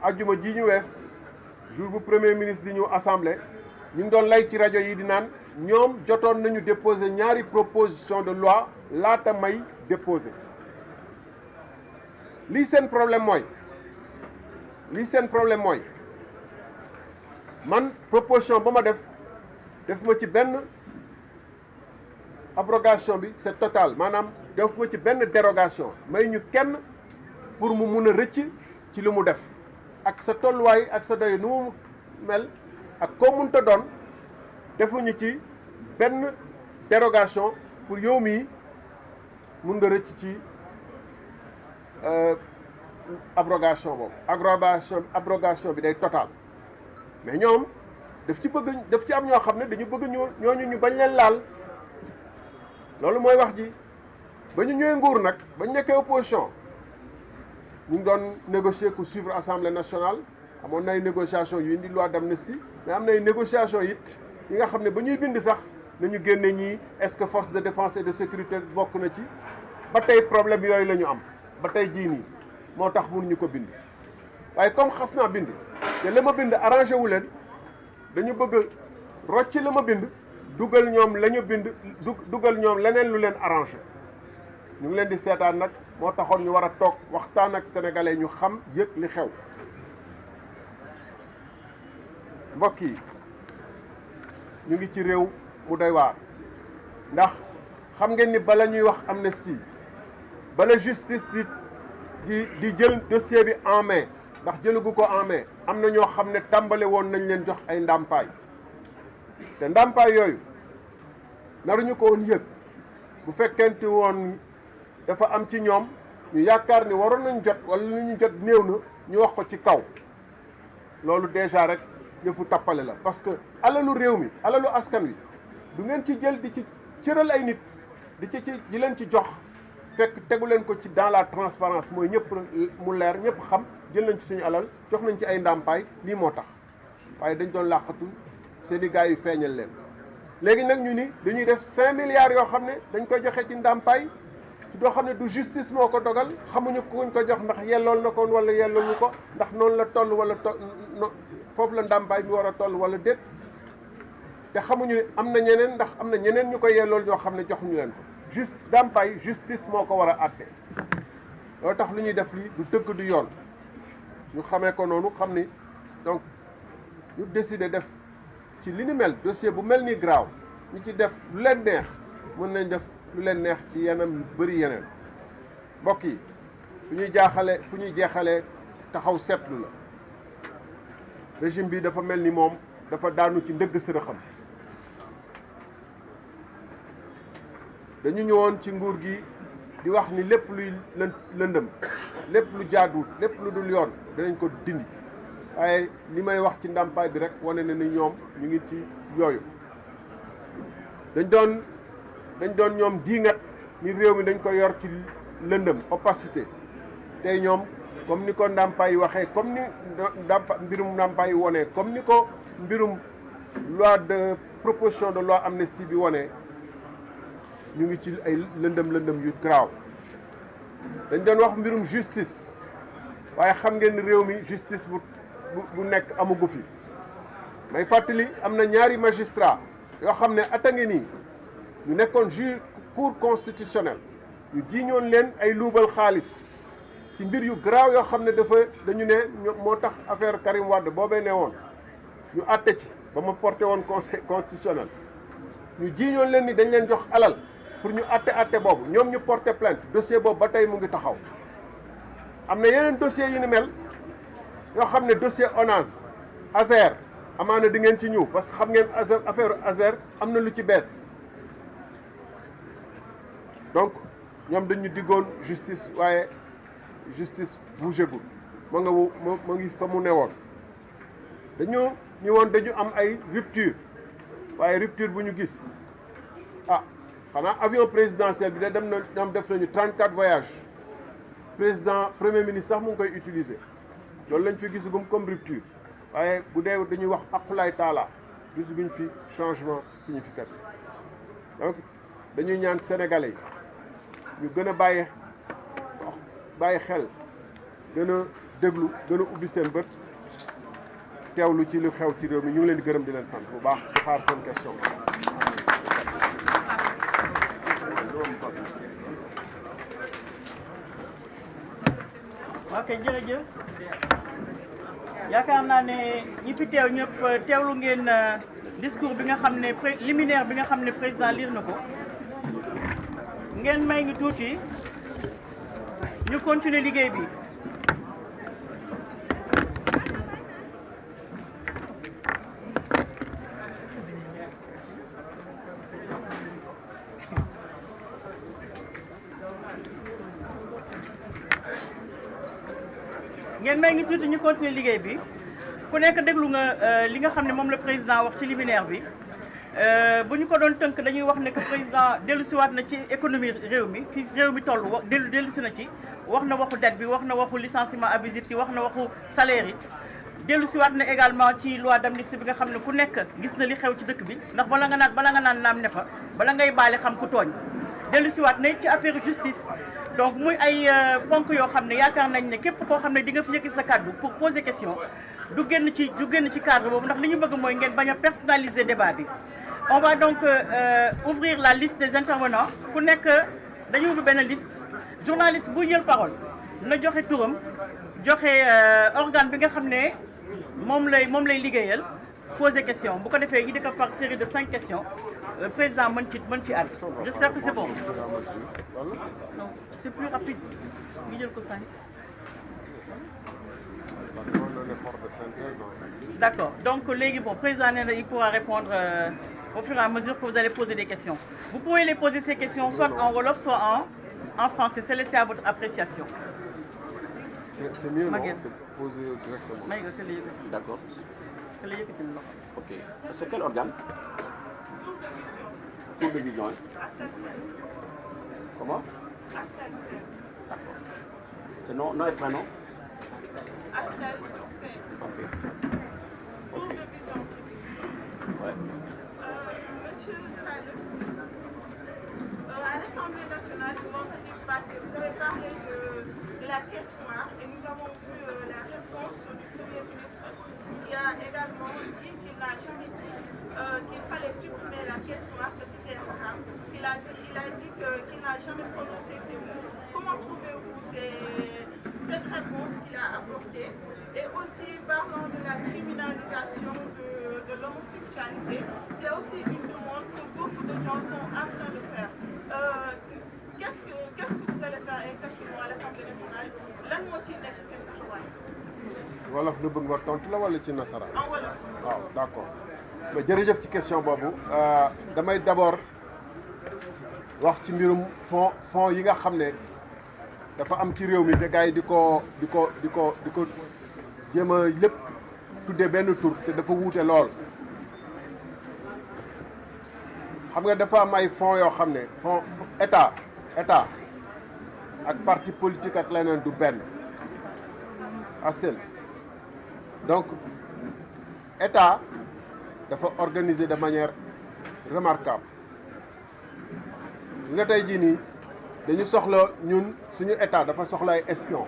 Speaker 1: ajjuma ji ñu wees jour bu premier ministre di ñëw assemblée ñu ngi doon lay ci rajo yi di naan ñoom jotoon nañu déposer ñaari proposition de loi laata may déposer lii seen problème mooy man proposition ba ma def ma ci benn abrogation bi c'est total maanaam def ma ci benn dérogation may ñu kenn pour mu mun a rëcc ci li mu def ak sa tolluwaay ak sa doy nu mu mel ak koo munta doon defuñu ci benn dérogation pour yow mii mun nga rëcc ci abrogation boobu abrogation bi day total mais ñoom daf ci am ñoo xam ne dañu bëgg ñooñu ñu bañ leen laal loolu mooy wax ji ba ñu ñëwee nguur nag ba ñu nekkee opposition ñu ngi doon négocier ku suivre assemblée nationale amoon na ay négociation yu indi loi d'amnistie mais am na ay négociation it yi nga xam ne ba ñuy bind sax nañu génne ñii est-ce que force de défense et de sécurité bokk na ci ba tey problème yooyu la ñu am ba tey jii nii moo tax mënuñu ko bind waaye comme xas naa bind te la ma bind arrangé wu leen dañu bëgg rocci la ma bind dugal ñoom la ñu bind dugal ñoom leneen lu leen arrangé ñu ngi leen di seetaan nag moo taxoon ñu war a toog waxtaan ak sénégalais ñu xam yëg li xew mbokk yi ñu ngi ci réew mu doy waar ndax xam ngeen ni bala ñuy wax amnistie bala justice di jël dossier bi en main ndax jëlugu ko en main am na ñoo xam ne tàmbale woon nañ leen jox ay ndàmpaay te ndàmpaay yooyu naruñu ko woon yëg bu fekkente woon dafa am ci ñoom ñu yaakaar ni waroon nañ jot wala lu ñu jot néew na ñu wax ko ci kaw loolu déjà rek yëfu tappale la parce que alalu réew mi alalu askan wi du ngeen ci jël di ci cëral ay nit di leen ci jox fekk tegu leen ko ci dans la transparence mooy ñëpp mu leer ñëpp xam jël nañ ci suñu alal jox nañ ci ay ndàmpaay lii moo tax waaye dañ doon làqatu seeni gars yu feeñal leen léegi nag ñu ni dañuy def 5 milliards yoo xam ne dañ koy joxe ci ndàmpaay ci doo xam ne du justice moo ko dogal xamuñu kuñ ko jox ndax yellool na ko wala yelloolu ko ndax noonu la toll wala foofu la ndàmpaay mi war a toll wala déet te xamuñu ne am na ñeneen ndax am na ñeneen ñu ko yellool ñoo xam ne joxuñu leen ko ndàmpaay justice moo ko war a àtte loolu tax lu ñuy def lii du dëgg du yoon ñu xamee ko noonu xam ni donc ñu décider def ci li ni mel dossier bu mel ni graaw ñu ci def lu leen neex mën nañ def lu leen neex ci yeneen yu bëri yeneen mbokk yi fu ñuy jeexalee taxaw seetlu la régime bi dafa mel ni moom dafa daanu ci ndëgg sërëxam dañu ñëwoon ci nguur gi di wax ni lépp luy lëndëm lépp lu jaaduwut lépp lu dul yoon danañ ko dindi waaye li may wax ci ndàmpaay bi rek wane na ni ñoom ñu ngi ci yooyu dañ doon ñoom diingat ni réew mi dañ ko yor ci lëndëm opacité tey ñoom comme ni ko ndàmpaay yi waxee comme ni mbirum ndàmpaay yi wonee comme ni ko mbirum proposition de loi amnistie bi wonee ñu ngi ci ay lëndëm yu graaw dañ doon wax mbirum justice waaye xam ngeen ni réew mi justice bu nekk amugu fi may fàttali am na ñaari magistrat yoo xam ne at a ngi nii ñu nekkoon juge cour constitutionnel ñu jiiñoon leen ay luubal xaalis ci mbir yu graaw yoo xam ne dañu ne moo tax affaire Karim Wade boobee ne woon ñu àtte ci ba ma porté woon conseil constitutionnel ñu jiiñoon leen ni dañ leen jox alal pour ñu àtte boobu ñoom ñu porté plainte dossier boobu ba tey mu ngi taxaw am na yeneen dossier yu ni mel yoo xam ne dossier ONAS Azer amaana di ngeen ci ñëw parce que xam ngeen affaire Azer am na lu ci bees donc ñoom dañu diggoon justice waaye justice bougé gul ma ngi fa mu newoon dañu am ay rupture waaye rupture bu ñu gis xanaa avion présidentiel bi de dem na ñoom def nañu 34 voyages premier ministre sax mu ngi koy utiliser loolu lañ fi gisugum comme rupture waaye bu dee dañuy wax aqulaay taala gisuguñ fi changement significatif donc dañuy ñaan sénégalais yi ñu gën a bàyyi xel gën a déglu gën a ubbi seen bët teewlu ci lu xew ci réew mi ñu ngi leen di gërëm di leen sant bu baax di xaar seen question.
Speaker 2: ok jërëjëf yaakaar naa ne ñi fi teew ñëpp teewlu ngeen discours bi nga xam ne liminaire bi nga xam ne président lire na ko ngeen may ngi tuuti ñu continuer liggéey bi. ngeen may ngi tuuti ñu continuer liggéey bi ku nekk déglu nga li nga xam ne moom la président wax ci liminaire bi bu ñu ko doon tënk dañuy wax ne que président dellusiwaat na ci économie réew mi fi réew mi toll wax dellusi na ci wax na waxu dette bi wax na waxu licenciement abusif yi wax na waxu salaire yi dellusiwaat na également ci loi d'amnistie bi nga xam ne ku nekk gis na li xew ci dëkk bi ndax bala nga naan naam ne fa bala ngay baale xam ku tooñ dellusiwaat na ci affaire justice. donc muy ay ponk yoo xam ne yaakaar nañ ne képp koo xam ne di nga fi yëkki sa kàddu pour poser question du génn ci cadre boobu ndax li ñu bëgg mooy ngeen bañ a personnaliser débat bi. on va donc ouvrir la liste des intervenants ku nekk dañu ubbi benn liste journaliste bu jël parole na joxe turam joxe organe bi nga xam ne moom lay liggéeyal poser question bu ko defee ñu def par série de 5 questions président mën ci àdd. j'espère que c'est bon. non c'est plus rapide ñu jël ko 5. D'accord. Donc, président, il pourra répondre au fur et à mesure que vous allez poser des questions. Vous pouvez les poser ces questions soit en wolof, soit en français. C'est laissé à votre appréciation.
Speaker 1: C'est mieux non, de poser directement.
Speaker 3: D'accord. Ok. C'est quel organe? Tour de vision. Comment? D'accord. C'est nom et prénom? Ok. Ouais.
Speaker 4: Monsieur Saleh, à l'Assemblée nationale, vendredi passé, vous avez parlé de la caisse noire et nous avons vu la réponse du Premier ministre qui a également dit qu'il n'a jamais dit qu'il fallait supprimer la caisse noire, que c'était haram. Il a dit qu'il n'a jamais prononcé ces mots. Comment trouvez-vous cette réponse qu'il a apportée? Et aussi, parlant de la criminalisation de l'homosexualité, c'est aussi une demande que beaucoup de gens sont en train de faire. Qu'est-ce que vous allez faire exactement à l'Assemblée nationale? Lan moo ci nekk seen taxawaay?
Speaker 1: wolof nga bëgg nga tontu la wala ci nasaraan?
Speaker 4: En wolof.
Speaker 1: waaw d'accord. mais jërëjëf ci question boobu damay d'abord wax ci mbirum fonds yi nga xam ne dafa am ci réew mi te gars yi di ko jéem a lépp tuddee benn tur te dafa wuute lool. xam nga dafa am ay fonds yoo xam ne fonds état ak parti politique ak leneen du benn astel donc état dafa organiser de manière remarquable gis nga tey jii nii dañu soxla ñun suñu état dafa soxla ay espion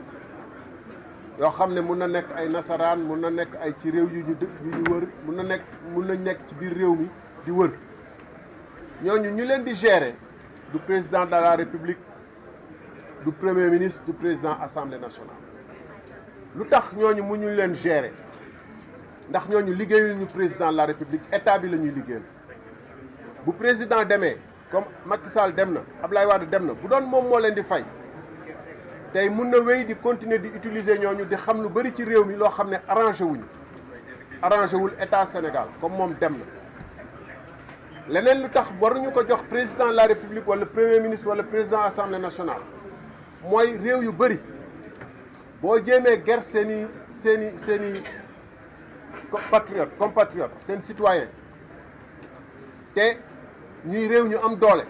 Speaker 1: yoo xam ne mun na nekk ay nasaraan mun na nekk ay ci réew yu ñu wër mun na nekk ci biir réew mi di wër ñooñu ñu leen di gérer du président de la république du premier ministre du président assemblée nationale. lu tax ñooñu mu ñu leen gérer ndax ñooñu liggéeyul ñu président de la république état bi la ñuy liggéeyal bu président demee comme Macky Sall dem na Abdoulaye Wade dem na bu doon moom moo leen di fay tey mun na wéy di continuer di utiliser ñooñu di xam lu bari ci réew mi loo xam ne arrangé wul état Sénégal comme moom dem na leneen lu tax waruñu ko jox président de la république wala premier ministre wala président assemblée nationale mooy réew yu bëri boo jéemee ger seeni compatriote seen citoyen te ñuy réew ñu am doole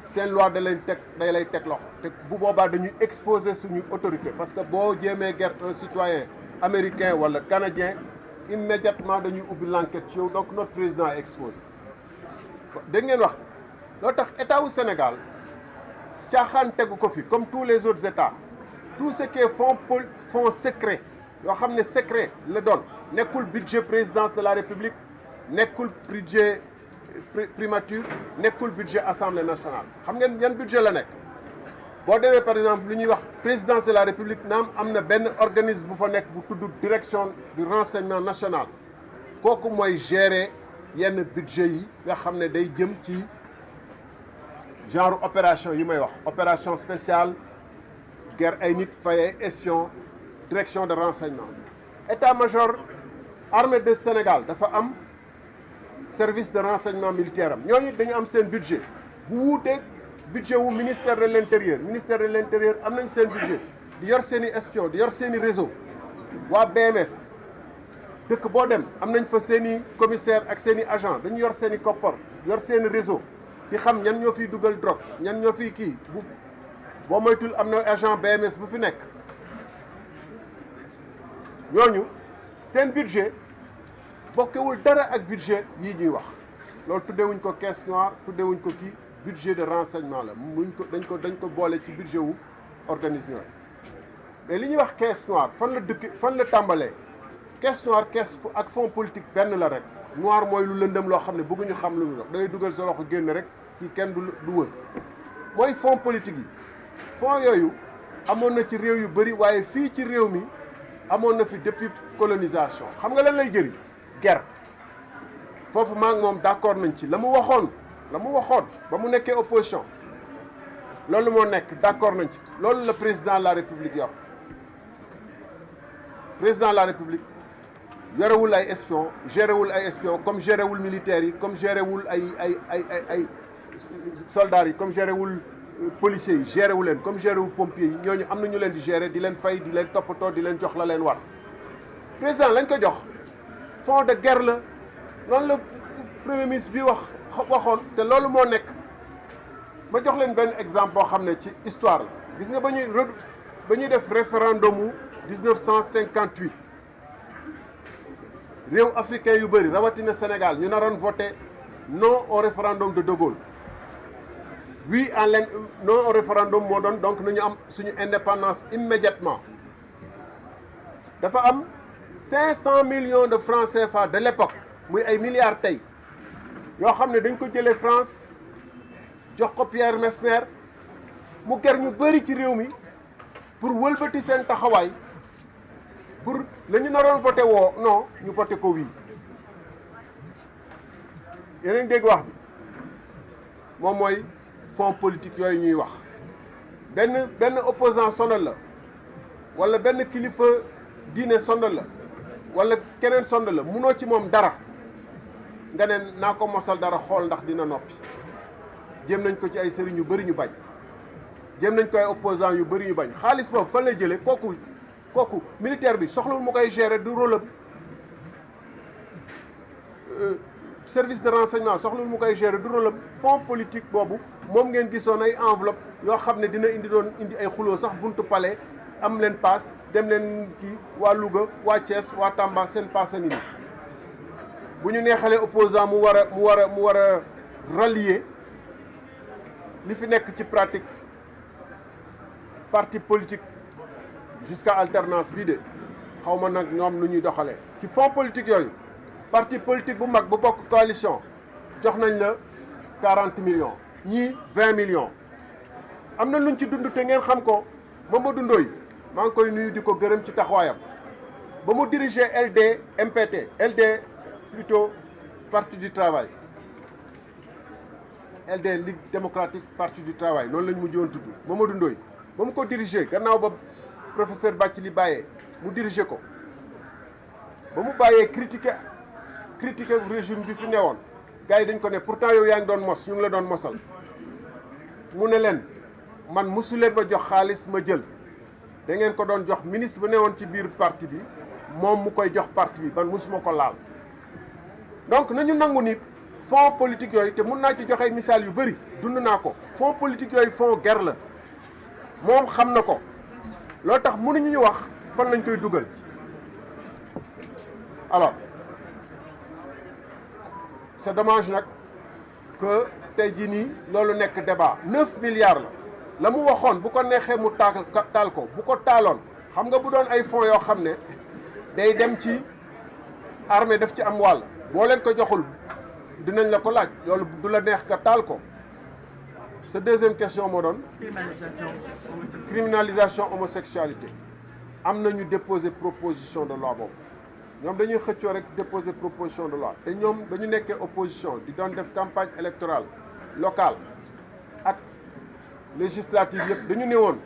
Speaker 1: seen loi da lay teg loxo te bu boobaa dañuy exposer suñu autorité parce que boo jéemee ger un citoyen américain wala canadien immédiatement dañuy ubbi l'enquête ci yow donc notre président est exposé dégg ngeen wax loo tax état wu Sénégal caaxaan tegu ko fi comme tous les autres états tout ce qui est fonds secret yoo xam ne secret la doon nekkul budget présidence de la république nekkul budget primature nekkul budget assemblée nationale xam ngeen yan budget la nekk boo demee par exemple lu ñuy wax présidence de la république naam am na benn organisme bu fa nekk bu tudd direction du renseignement national kooku mooy gérer yenn budget yi nga xam ne day jëm ci genre opération yi may wax opération spéciale guerre ay nit fay espion direction de renseignement état-major armée de Sénégal dafa am service de renseignement militaire am ñooñu dañu am seen budget bu wuuteeg budget wu ministère de l'intérieur am nañ seen budget di yor seen i espion di yor seen i réseau waa BMS dëkk boo dem am nañ fa seen i commissaire ak seen i agent dañu yor seen i koppar yor seen i réseau di xam ñan ñoo fiy dugal drogue ñan ñoo fiy kii boo moytul am na agent BMS bu fi nekk ñooñu seen budget bokkewul dara ak budget yii ñuy wax loolu tuddewuñ ko caisse noire tuddewuñ ko kii budget de renseignement la dañ ko boole ci budget wu organisme yooyu mais li ñuy wax caisse noire fan la tàmbalee caisse noire caisse ak fonds politique benn la rek noir mooy lu lëndëm loo xam ne bëgguñu xam lu mu dox da ngay dugal sa loxo génn rek kii kenn du wër mooy fonds politique yi fonds yooyu amoon na ci réew yu bëri waaye fii ci réew mi amoon na fi depuis colonisation xam nga lan lay jëriñ guerre foofu maa ngi moom d'accord nañ ci la mu waxoon ba mu nekkee opposition loolu moo nekk d'accord nañ ci loolu la président de la république yor président de la république yorewul ay espion gérewul ay espion comme gérewul militaires yi comme gérewul ay soldats yi comme gérewul policiers yi géré wu leen comme géré wu pompiers yi ñooñu am na ñu leen di gérer di leen fay di leen toppatoo di leen jox la leen war président lañ ko jox fond de guerre la noonu la premier ministre bi waxoon te loolu moo nekk ma jox leen benn exemple boo xam ne ci histoire la gis nga ba ñuy def référendum mu 1958 réew africain yu bëri rawatina Sénégal ñu naroon voté non au référendum de Gaulle oui non au référendum moo doon donc nañu am suñu indépendance immédiatement dafa am 500 millions de francs CFA de l'époque muy ay milliards tey yoo xam ne dañ ko jëlee France jox ko Pierre Mesmer mu ger ñu bëri ci réew mi pour wëlbati seen taxawaay pour la ñu naroon voté non ñu voté ko oui yeneen dégg wax bi moom mooy fonds politique yooyu ñuy wax benn opposant sonal la wala benn kilifa diine sonal la wala keneen sonal la munoo ci moom dara nga ne naa ko mosal dara xool ndax dina noppi jéem nañ ko ci ay sëriñ yu bëri ñu bañ jéem nañ ko ay opposant yu bëri ñu bañ xaalis boobu fan lay jëlee kooku militaire bi soxlawul mu koy gérer du rôle am service de renseignement soxlawul mu koy gérer du rôle am fonds politique boobu moom ngeen gisoon ay enveloppe yoo xam ne dina indi ay xuloo sax buntu palais am leen paas dem leen kii waa Louga waa Thiès waa Tamba seen paas a ngi nii bu ñu neexalee opposant mu war a rallier li fi nekk ci pratique parti politique jusqu'à alternance bii de xaw ma nag ñoom nu ñuy doxalee ci fonds politique yooyu parti politique bu mag bu bokk coalition jox nañ la 40 millions ñii 20 millions am na luñ ci dund te ngeen xam ko Mamadou Ndoye maa ngi koy nuyu di ko gërëm ci taxawaayam ba mu diriger LD MPT LD plutôt parti du travail LD Ligue démocratique parti du travail noonu lañ mujjoon tudd Mamadou Ndoye ba mu ko diriger gannaaw ba professeur Bathily bàyyee mu diriger ko ba mu bàyyee critiquer régime bi fi newoon gars yi dañ ko ne pourtant yow yaa ngi doon mos ñu ngi la doon mosal mu ne leen man mosu leen ma jox xaalis ma jël da ngeen ko doon jox ministre bu newoon ci biir parti bi moom mu koy jox parti bi man mosuma ko laal. donc nañu nangu ni fonds politique yooyu te mun naa ci joxe misaal yu bëri dund naa ko fonds politique yooyu fonds guerre la moom xam na ko loolu tax mënuñu ñu wax fan lañ koy dugal. alors c'est dommage nag que tey jii nii loolu nekk débat 9 milliards la mu waxoon bu ko neexee mu taal ko bu ko taaloon xam nga bu doon ay fonds yoo xam ne day dem ci armée daf ci am wàll boo leen ko joxul dinañ la ko laaj loolu du la neex nga taal ko. sa deuxième question moo doon criminalisation homosexualité am nañu déposer proposition de loi boobu ñoom dañuy xëccoo rek déposer proposition de loi te ñoom dañu nekkee opposition di doon def campagne électorale locale ak législative yëpp dañu ne woon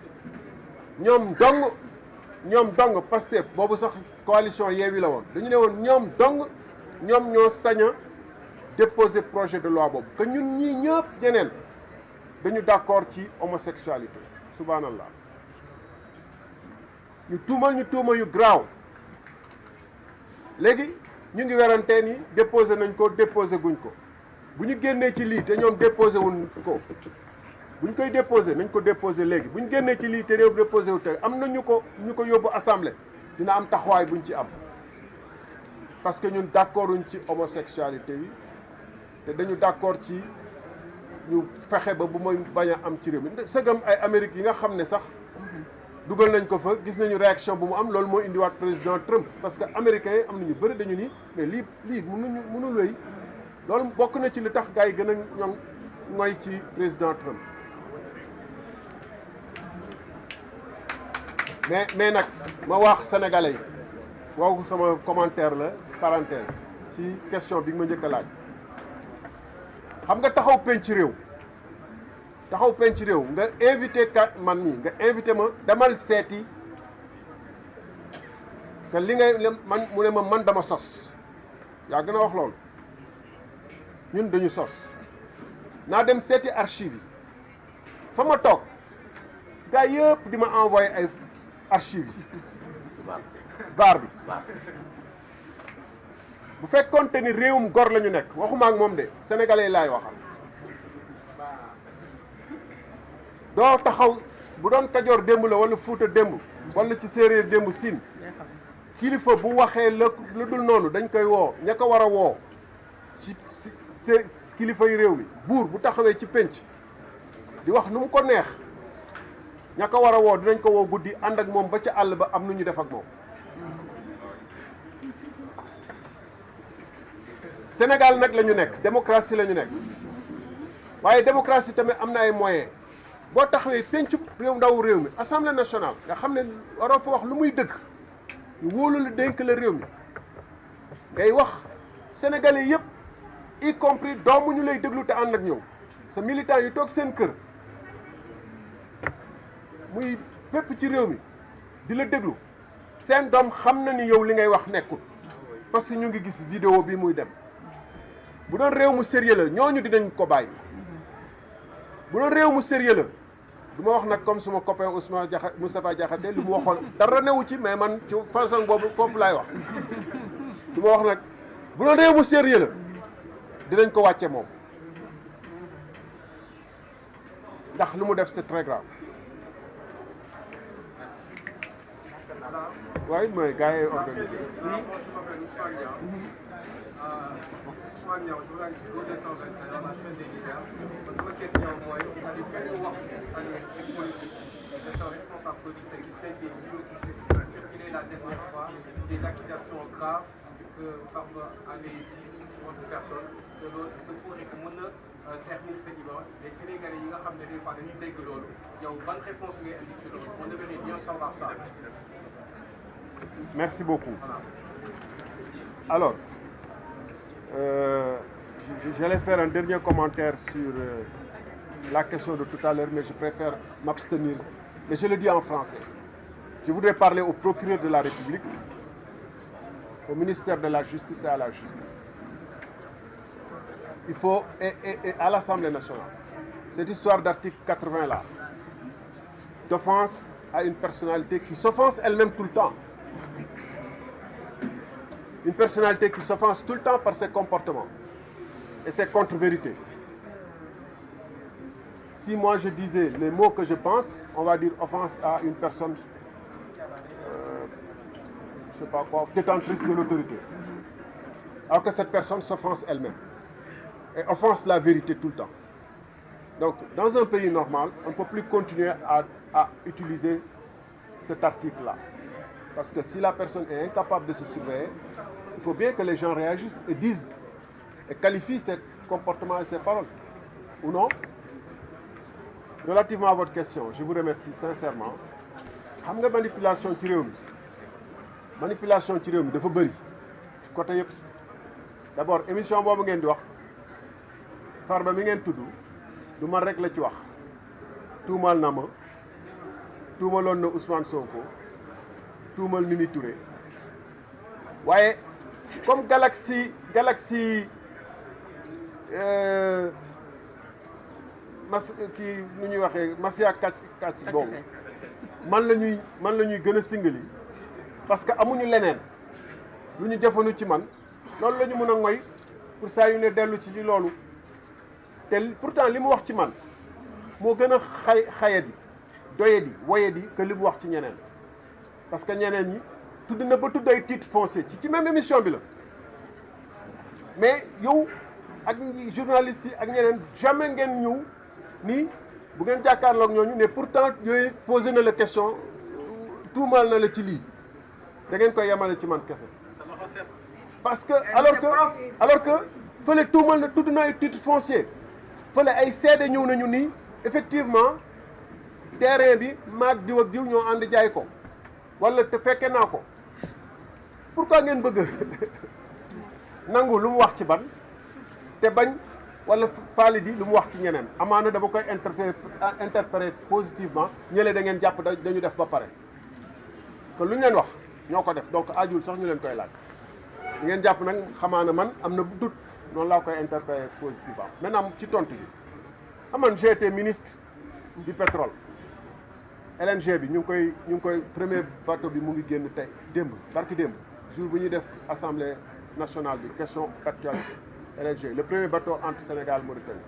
Speaker 1: ñoom dong Pastef boobu sax coalition Yewwi la woon dañu ne woon ñoom ñoo sañ a déposer projet de loi boobu que ñun ñii ñëpp ñeneen dañu d'accord ci homosexualité subhanallah ñu tuuma yu graaw léegi ñu ngi werantee ni déposé nañ ko déposé guñ ko bu ñu génnee ci lii te ñoom déposé wuñ ko bu ñu koy déposé nañ ko déposé léegi bu ñu génnee ci lii te réew déposé wu te am na ñu ko yóbbu assemblée dina am taxawaay buñ ci am parce que ñun d'accorduñ ci homosexualité yi te dañu d'accord ci ñu fexe ba bu may bañ a am ci réew mi sëgam ay Amérique yi nga xam ne sax dugal nañ ko fa gis nañu réaction bu mu am loolu moo indiwaat président Trump parce que américains yi am nañu bëri dañu ni mais lii mënul wéy loolu bokk na ci li tax gars yi gën a ngoy ci président Trump mais nag ma wax sénégalais yi waaw sama commentaire la parenthèse ci question bi nga ma njëkk a laaj xam nga taxaw penc réew nga invité man mii nga invité ma demal seeti que li ngay man mu ne ma man dama sos yaa gën a wax loolu ñun dañu sos naa dem seeti archive yi fa ma toog gars yëpp di ma envoyé ay archive yi VAR bi bu fekkoonte ni réewum gor la ñu nekk waxuma ak moom de sénégalais yi laay waxal doo taxaw bu doon Kajoor démb la wala Fuuta démb wala ci séeréer démb Siin kilifa bu waxee lu dul noonu dañ koy woo ña ko war a woo ci kilifa yi réew mi buur bu taxawee ci pénc di wax nu mu ko neex ña ko war a woo dinañ ko woo guddi ànd ak moom ba ca àll ba am nu ñu def ak moom. Sénégal nag la ñu nekk démocratie la ñu nekk waaye démocratie tamit am na ay moyens boo taxawee péncu réew ndaw réew mi assemblée nationale nga xam ne waroo fa wax lu muy dëgg ñu wóolu la dénk la réew mi ngay wax sénégalais yëpp y compris doomu ñu lay déglu te ànd ak ñëw sa militant yi toog seen kër muy fépp ci réew mi di la déglu seen doom xam na ni yow li ngay wax nekkul parce que ñu ngi gis vidéo bi muy dem bu doon réew mu sérieux la ñooñu dinañ ko bàyyi bu doon réew mu sérieux la du ma wax nag comme suma copain Moustapha Diakhaté li mu waxoon dara newu ci mais man ci façon boobu foofu laay wax du ma wax nag bu doon réew mu sérieux la dinañ ko wàcce moom ndax lu mu def c'est très grave waaye mooy gars yi organisé
Speaker 5: Ousmane Niang, journaliste de 221 dans la chaîne des leaders. Sama question mooy c'est-à-dire kenn wax c'est-à-dire ci politique c'est un responsable politique te gis nañ des vidéos qui circulé la dernière fois des accusations graves que Farba avait dit sur votre personne que loolu se pourrait que mën na terminer ce dimanche les Sénégalais yi nga xam ne des fois dañuy dégg loolu yow ban réponse ngay indi ci loolu on devrait bien savoir ça.
Speaker 1: Merci beaucoup. Alors j'allais faire un dernier commentaire sur la question de tout à l'heure, mais je préfère m'abstenir. Mais je le dis en français. Je voudrais parler au procureur de la République, au ministère de la Justice et à la Justice. il faut, et à l'Assemblée nationale, cette histoire d'article 80 là, d'offense à une personnalité qui s'offense elle-même tout le temps. Une personnalité qui s'offense tout le temps par ses comportements et ses contre-vérités. Si moi je disais les mots que je pense, on va dire offense à une personne, je sais pas quoi, détentrice de l'autorité. Alors que cette personne s'offense elle-même et offense la vérité tout le temps. Donc, dans un pays normal, on ne peut plus continuer à utiliser cet article-là. Parce que si la personne est incapable de se surveiller, il faut bien que les gens réagissent et disent et qualifient ses comportements et ses paroles. Ou non? Relativement à votre question, je vous remercie sincèrement. Xam nga manipulation ci réew mi manipulation ci réew mi dafa bëri ci côté yëpp. D'abord émission boobu ngeen di wax Farba mi ngeen tudd du man rek la ci wax tuumal na ma tuumaloon na Ousmane Sonko tuumal Mimi Touré waaye comme Galaxy kii nu ñuy waxee mafia kàcc boobu man la ñuy gën a singali parce que amuñu leneen lu ñu jëfandu ci man loolu la ñu mën a ngoy pour saa yu ne dellu ci loolu te pourtant li mu wax ci man moo gën a xayadi doyadi woyadi que li mu wax ci ñeneen parce que ñeneen ñi tudd na ba tudd ay titre foncier ci même émission bi la mais yow ak journalistes yi ak ñeneen jamais ngeen ñëw ni bu ngeen jàkkaarloog ñooñu ne pourtant yooyu posé na la question tuumaal na la ci lii da ngeen koy yemale ci man kese parce que alors que fële tuumal na tudd na ay titre foncier fële ay seede ñëw nañu nii effectivement terrain bi maag diw ak diw ñoo ànd jaay ko wala te fekke naa ko pourquoi ngeen bëgg nangu lu mu wax ci ban te bañ wala faali di lu mu wax ci ñeneen amaana dama koy interpréter positivement ñële da ngeen jàpp dañu def ba pare que lu ñu leen wax ñoo ko def donc ajul sax ñu leen koy laaj li ngeen jàpp nag xamaana man am na doute noonu laa koy interpréter positivement maintenant ci tontu bi aman j'ai été ministre du pétrole LNG bi ñu ngi koy premier bateau bi mu ngi génn tey démb barki démb jour bu ñuy def assemblée nationale bi question d'actualité LNG le premier bateau entre Sénégal Mauritanie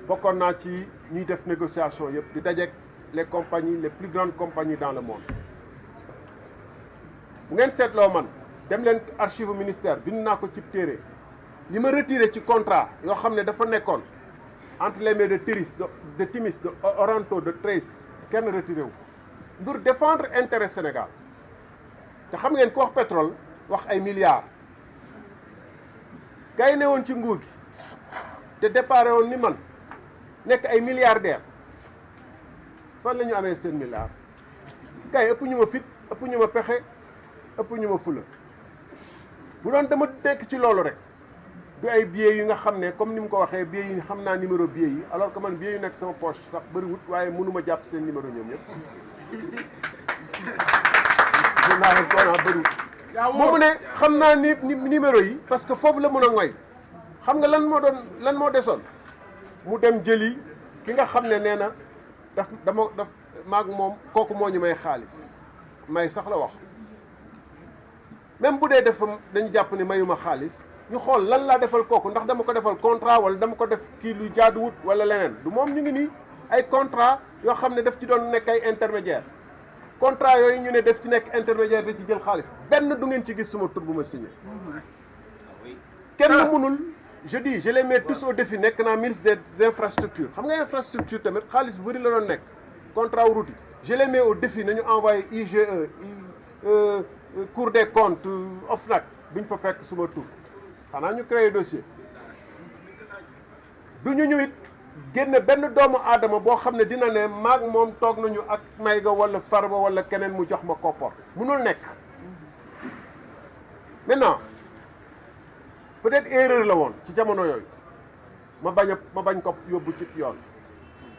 Speaker 1: bokkoon naa ci ñuy def négociation yëpp di dajeek les compagnies les plus grandes compagnies dans le monde bu ngeen seetloo man dem leen archive ministère bind naa ko ci téere li ma retiré ci contrat yoo xam ne dafa nekkoon entre les mains de Timis de Oranto de Trace kenn retiré wu pour défendre intérêt Sénégal te xam ngeen ko wax pétrole wax ay milliards gars yi ne woon ci nguur gi te déparé woon ni man nekk ay milliardaires fan la ñu amee seen milliards gars yi ëpp ñu ma fit ëpp ñu ma pexe ëpp ñu ma fula bu doon dama nekk ci loolu rek du ay billets yu nga xam ne comme ni mu ko waxee billets yi xam naa numéro billets yi alors que man billets yu nekk sama poche sax bëriwut waaye mënuma jàpp seen numéro ñoom ñëpp naa leen ko naa bëriwut moomu ne xam naa ni numéro yi parce que foofu la mën a ngoy xam nga lan moo desoon mu dem jëli ki nga xam ne nee na daf maag moom kooku moo ñu may xaalis may sax la wax même bu dee dañu jàpp ni mayuma xaalis ñu xool lan laa defal kooku ndax dama ko defal contrat wala dama ko def kii lu jaaduwut wala leneen du moom ñu ngi nii ay contrat yoo xam ne daf ci doon nekk ay intermédiaire contrat yooyu ñu ne daf ci nekk intermédiaire da ci jël xaalis benn du ngeen ci gis suma tur bu ma signé kenn mënul je dis je les mets tous au défi nekk naa ministre des infrastructures xam nga infrastructure tamit xaalis bu bëri la doon nekk contrat wu route yi je les mets au défi nañu envoyé IGE Cour des comptes OFNAC duñ fa fekk suma tur xanaa ñu créé dossier du ñu it génn benn doomu aadama boo xam ne dina ne maag moom toog nañu ak Mayga wala Farba wala keneen mu jox ma koppar munul nekk maintenant peut-être erreur la woon ci jamono yooyu ma bañ ko yóbbu ci yoon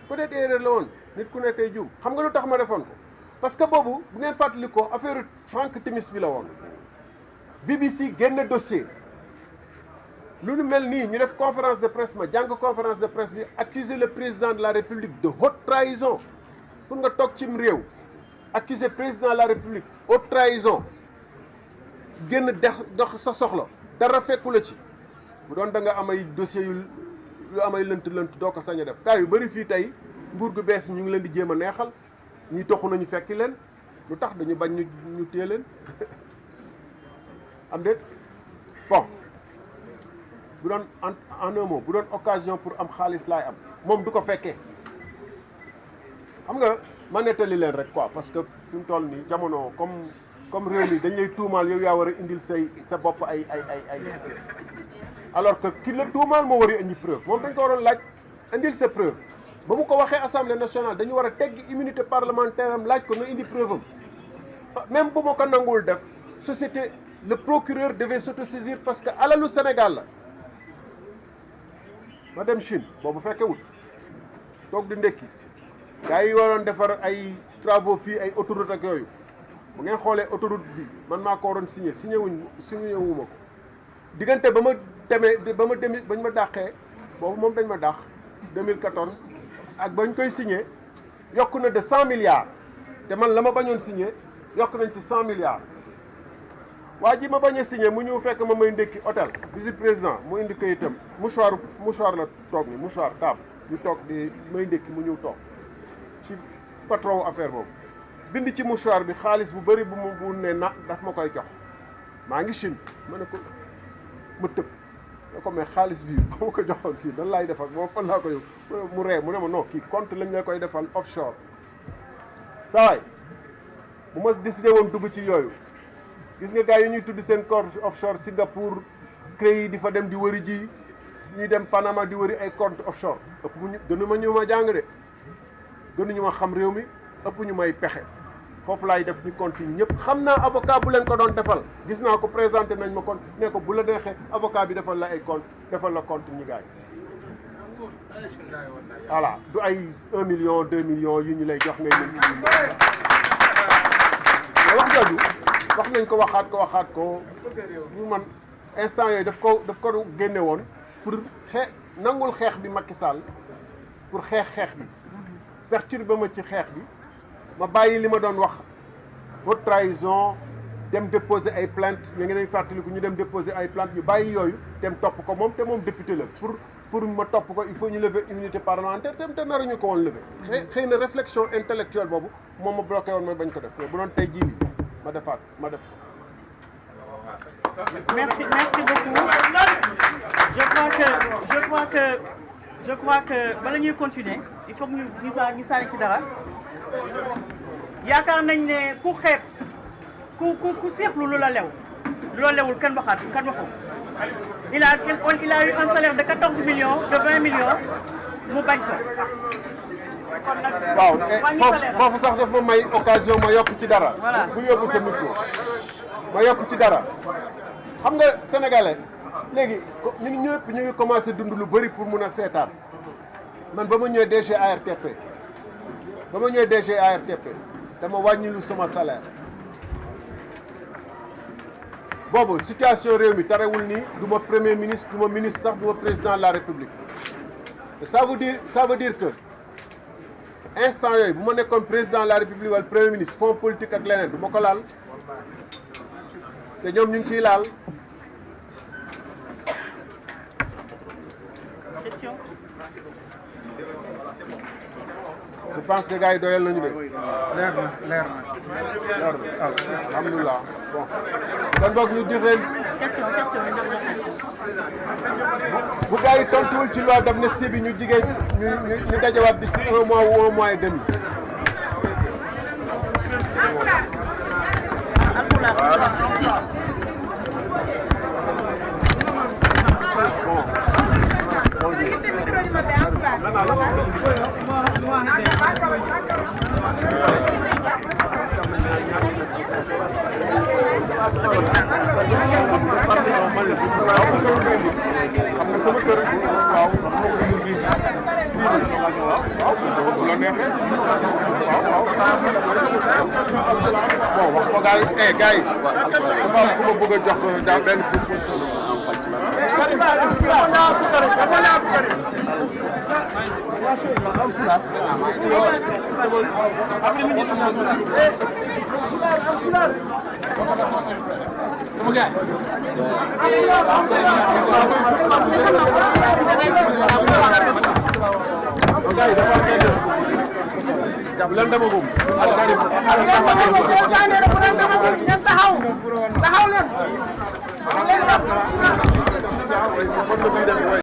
Speaker 1: peut-être erreur la woon nit ku nekkay juum xam nga lu tax ma defoon ko parce que boobu bu ngeen fàttali ko affaire Frank Timis bi la woon BBC génn dossier lu nu mel nii ñu def conférence de presse ma jàng conférence de presse bi accuser le président de la République de haute trahison pour nga toog cim réew accuser président de la République haute trahison génn dox sa soxla dara fekku la ci bu doon da nga am ay dossiers yu am ay lënt doo ko sañ a def cas yu bëri fii tey nguur gu bees ñu ngi leen di jéem a neexal ñuy toxu nañu fekki leen lu tax dañu bañ ñu téye leen am déet bon bu doon en un mot bu doon occasion pour am xaalis laay am moom du ko fekkee xam nga ma nettali leen rek quoi parce que fi mu toll nii jamono comme réew mi dañ lay tuumaal yow yaa war a indil sa bopp ay alors que ki la tuumaal moo war a indi preuve moom dañ ko waroon laaj indil sa preuve ba mu ko waxee assemblée nationale dañu war a tegg immunité parlementaire am laaj ko na indi preuve am même bu ma ko nanguwul def société le procureur devait s'autosaisir parce que alalu Sénégal la ma dem Chine boobu fekke wut toog di ndekki gars yi waroon defar ay travaux fii ay autoroute ak yooyu bu ngeen xoolee autoroute bi man maa ko waroon signé wu ma ko diggante ba ma bañ ma dàqee boobu moom dañ ma dàq 2014 ak bañ koy signé yokk na de 100 milliards te man la ma bañoon signé yokk nañ ci 100 milliards waa ji ma bañ a signé mu ñëw fekk ma may ndékki hôtel vice président mu indi kayitam mouchoir la toog ni mouchoir table ñu toog di may ndékki mu ñëw toog ci patron affaire boobu bind ci mouchoir bi xaalis bu bëri bu ne na daf ma koy jox maa ngi Chine ma ne ko ma tëb ne ko mais xaalis bi ba ma ko joxoon fii dan laay defal moom fan laa ko yow mu ree mu ne ma non kii compte lañ la koy defal offshore saa waay bu ma décidé woon dugg ci yooyu gis nga gars yi ñuy tudd seen compte offshore Singapour CREI di fa dem di wëri ji ñuy dem Panama di wëri ay compte offshore ëpp mu gënu ma ñu ma jàng de gënu ñu ma xam réew mi ëpp ñu may pexe foofu laay def ñu continue ñëpp xam naa avocat bu leen ko doon defal gis naa ko présenté nañ ma kon ne ko bu la neexee avocat bi defal la ay compte defal la compte ñi gars yi voilà du ay 1 million 2 millions yu ñu lay jox ngay mën mais wax jooju wax nañ ko waxaat ko bu man instant yooyu daf ko génne woon pour nangul xeex bi Macky Sall pour xeex bi perturbé ma ci xeex bi ma bàyyi li ma doon wax haute trahison dem déposer ay plainte ñu ngi leen fàttaliku ñu dem déposer ay plainte ñu bàyyi yooyu dem topp ko moom te moom député la pour ma topp ko il faut ñu lever immunité parlementaire te naruñu ko woon lever xëy na réflexion intellectuelle boobu moom ma bloqué woon ma bañ ko def mais bu doon tey jii ma def
Speaker 2: merci beaucoup je crois que bala ñuy continuer il faut que ñu sànni ci dara yaakaar nañ ne ku xeeb ku seexlu lu la lewul kenn waxaat kan waxu il a eu un salaire de 14 millions de 20 millions mu bañ ko
Speaker 1: waaw foofu sax daf ma may occasion ma yokk ci dara bu yóbbu sa micro ma yokk ci dara xam nga sénégalais léegi ñun ñëpp ñu ngi commencé dund lu bëri pour mun a seetaan man ba ma ñëwee DG ARTP dama wàññilu sama salaire boobu situation réew mi tarewul nii du ma premier ministre du ma ministre sax du ma président de la république et ça veut dire que instant yooyu bu ma nekkoon président de la république wala premier ministre fonds politique ak leneen du ma ko laal te ñoom ñu ngi ciy laal.
Speaker 2: question.
Speaker 1: je pense que gars yi doyal nañu de.
Speaker 6: leer na
Speaker 1: alhamdulilah bon kon boog ñu jëfee.
Speaker 2: question
Speaker 1: bu gars yi tontuwul ci loi d'amnistie bi ñu jigéen ñu dajawaat d'ici 1 mois ou 1 mois et demi. xam nga sama kër waaw bu la neexee bon wax ko gars yi gars yi dafa am ku ma bëgg a jox daa benn proposition Bulan demagum.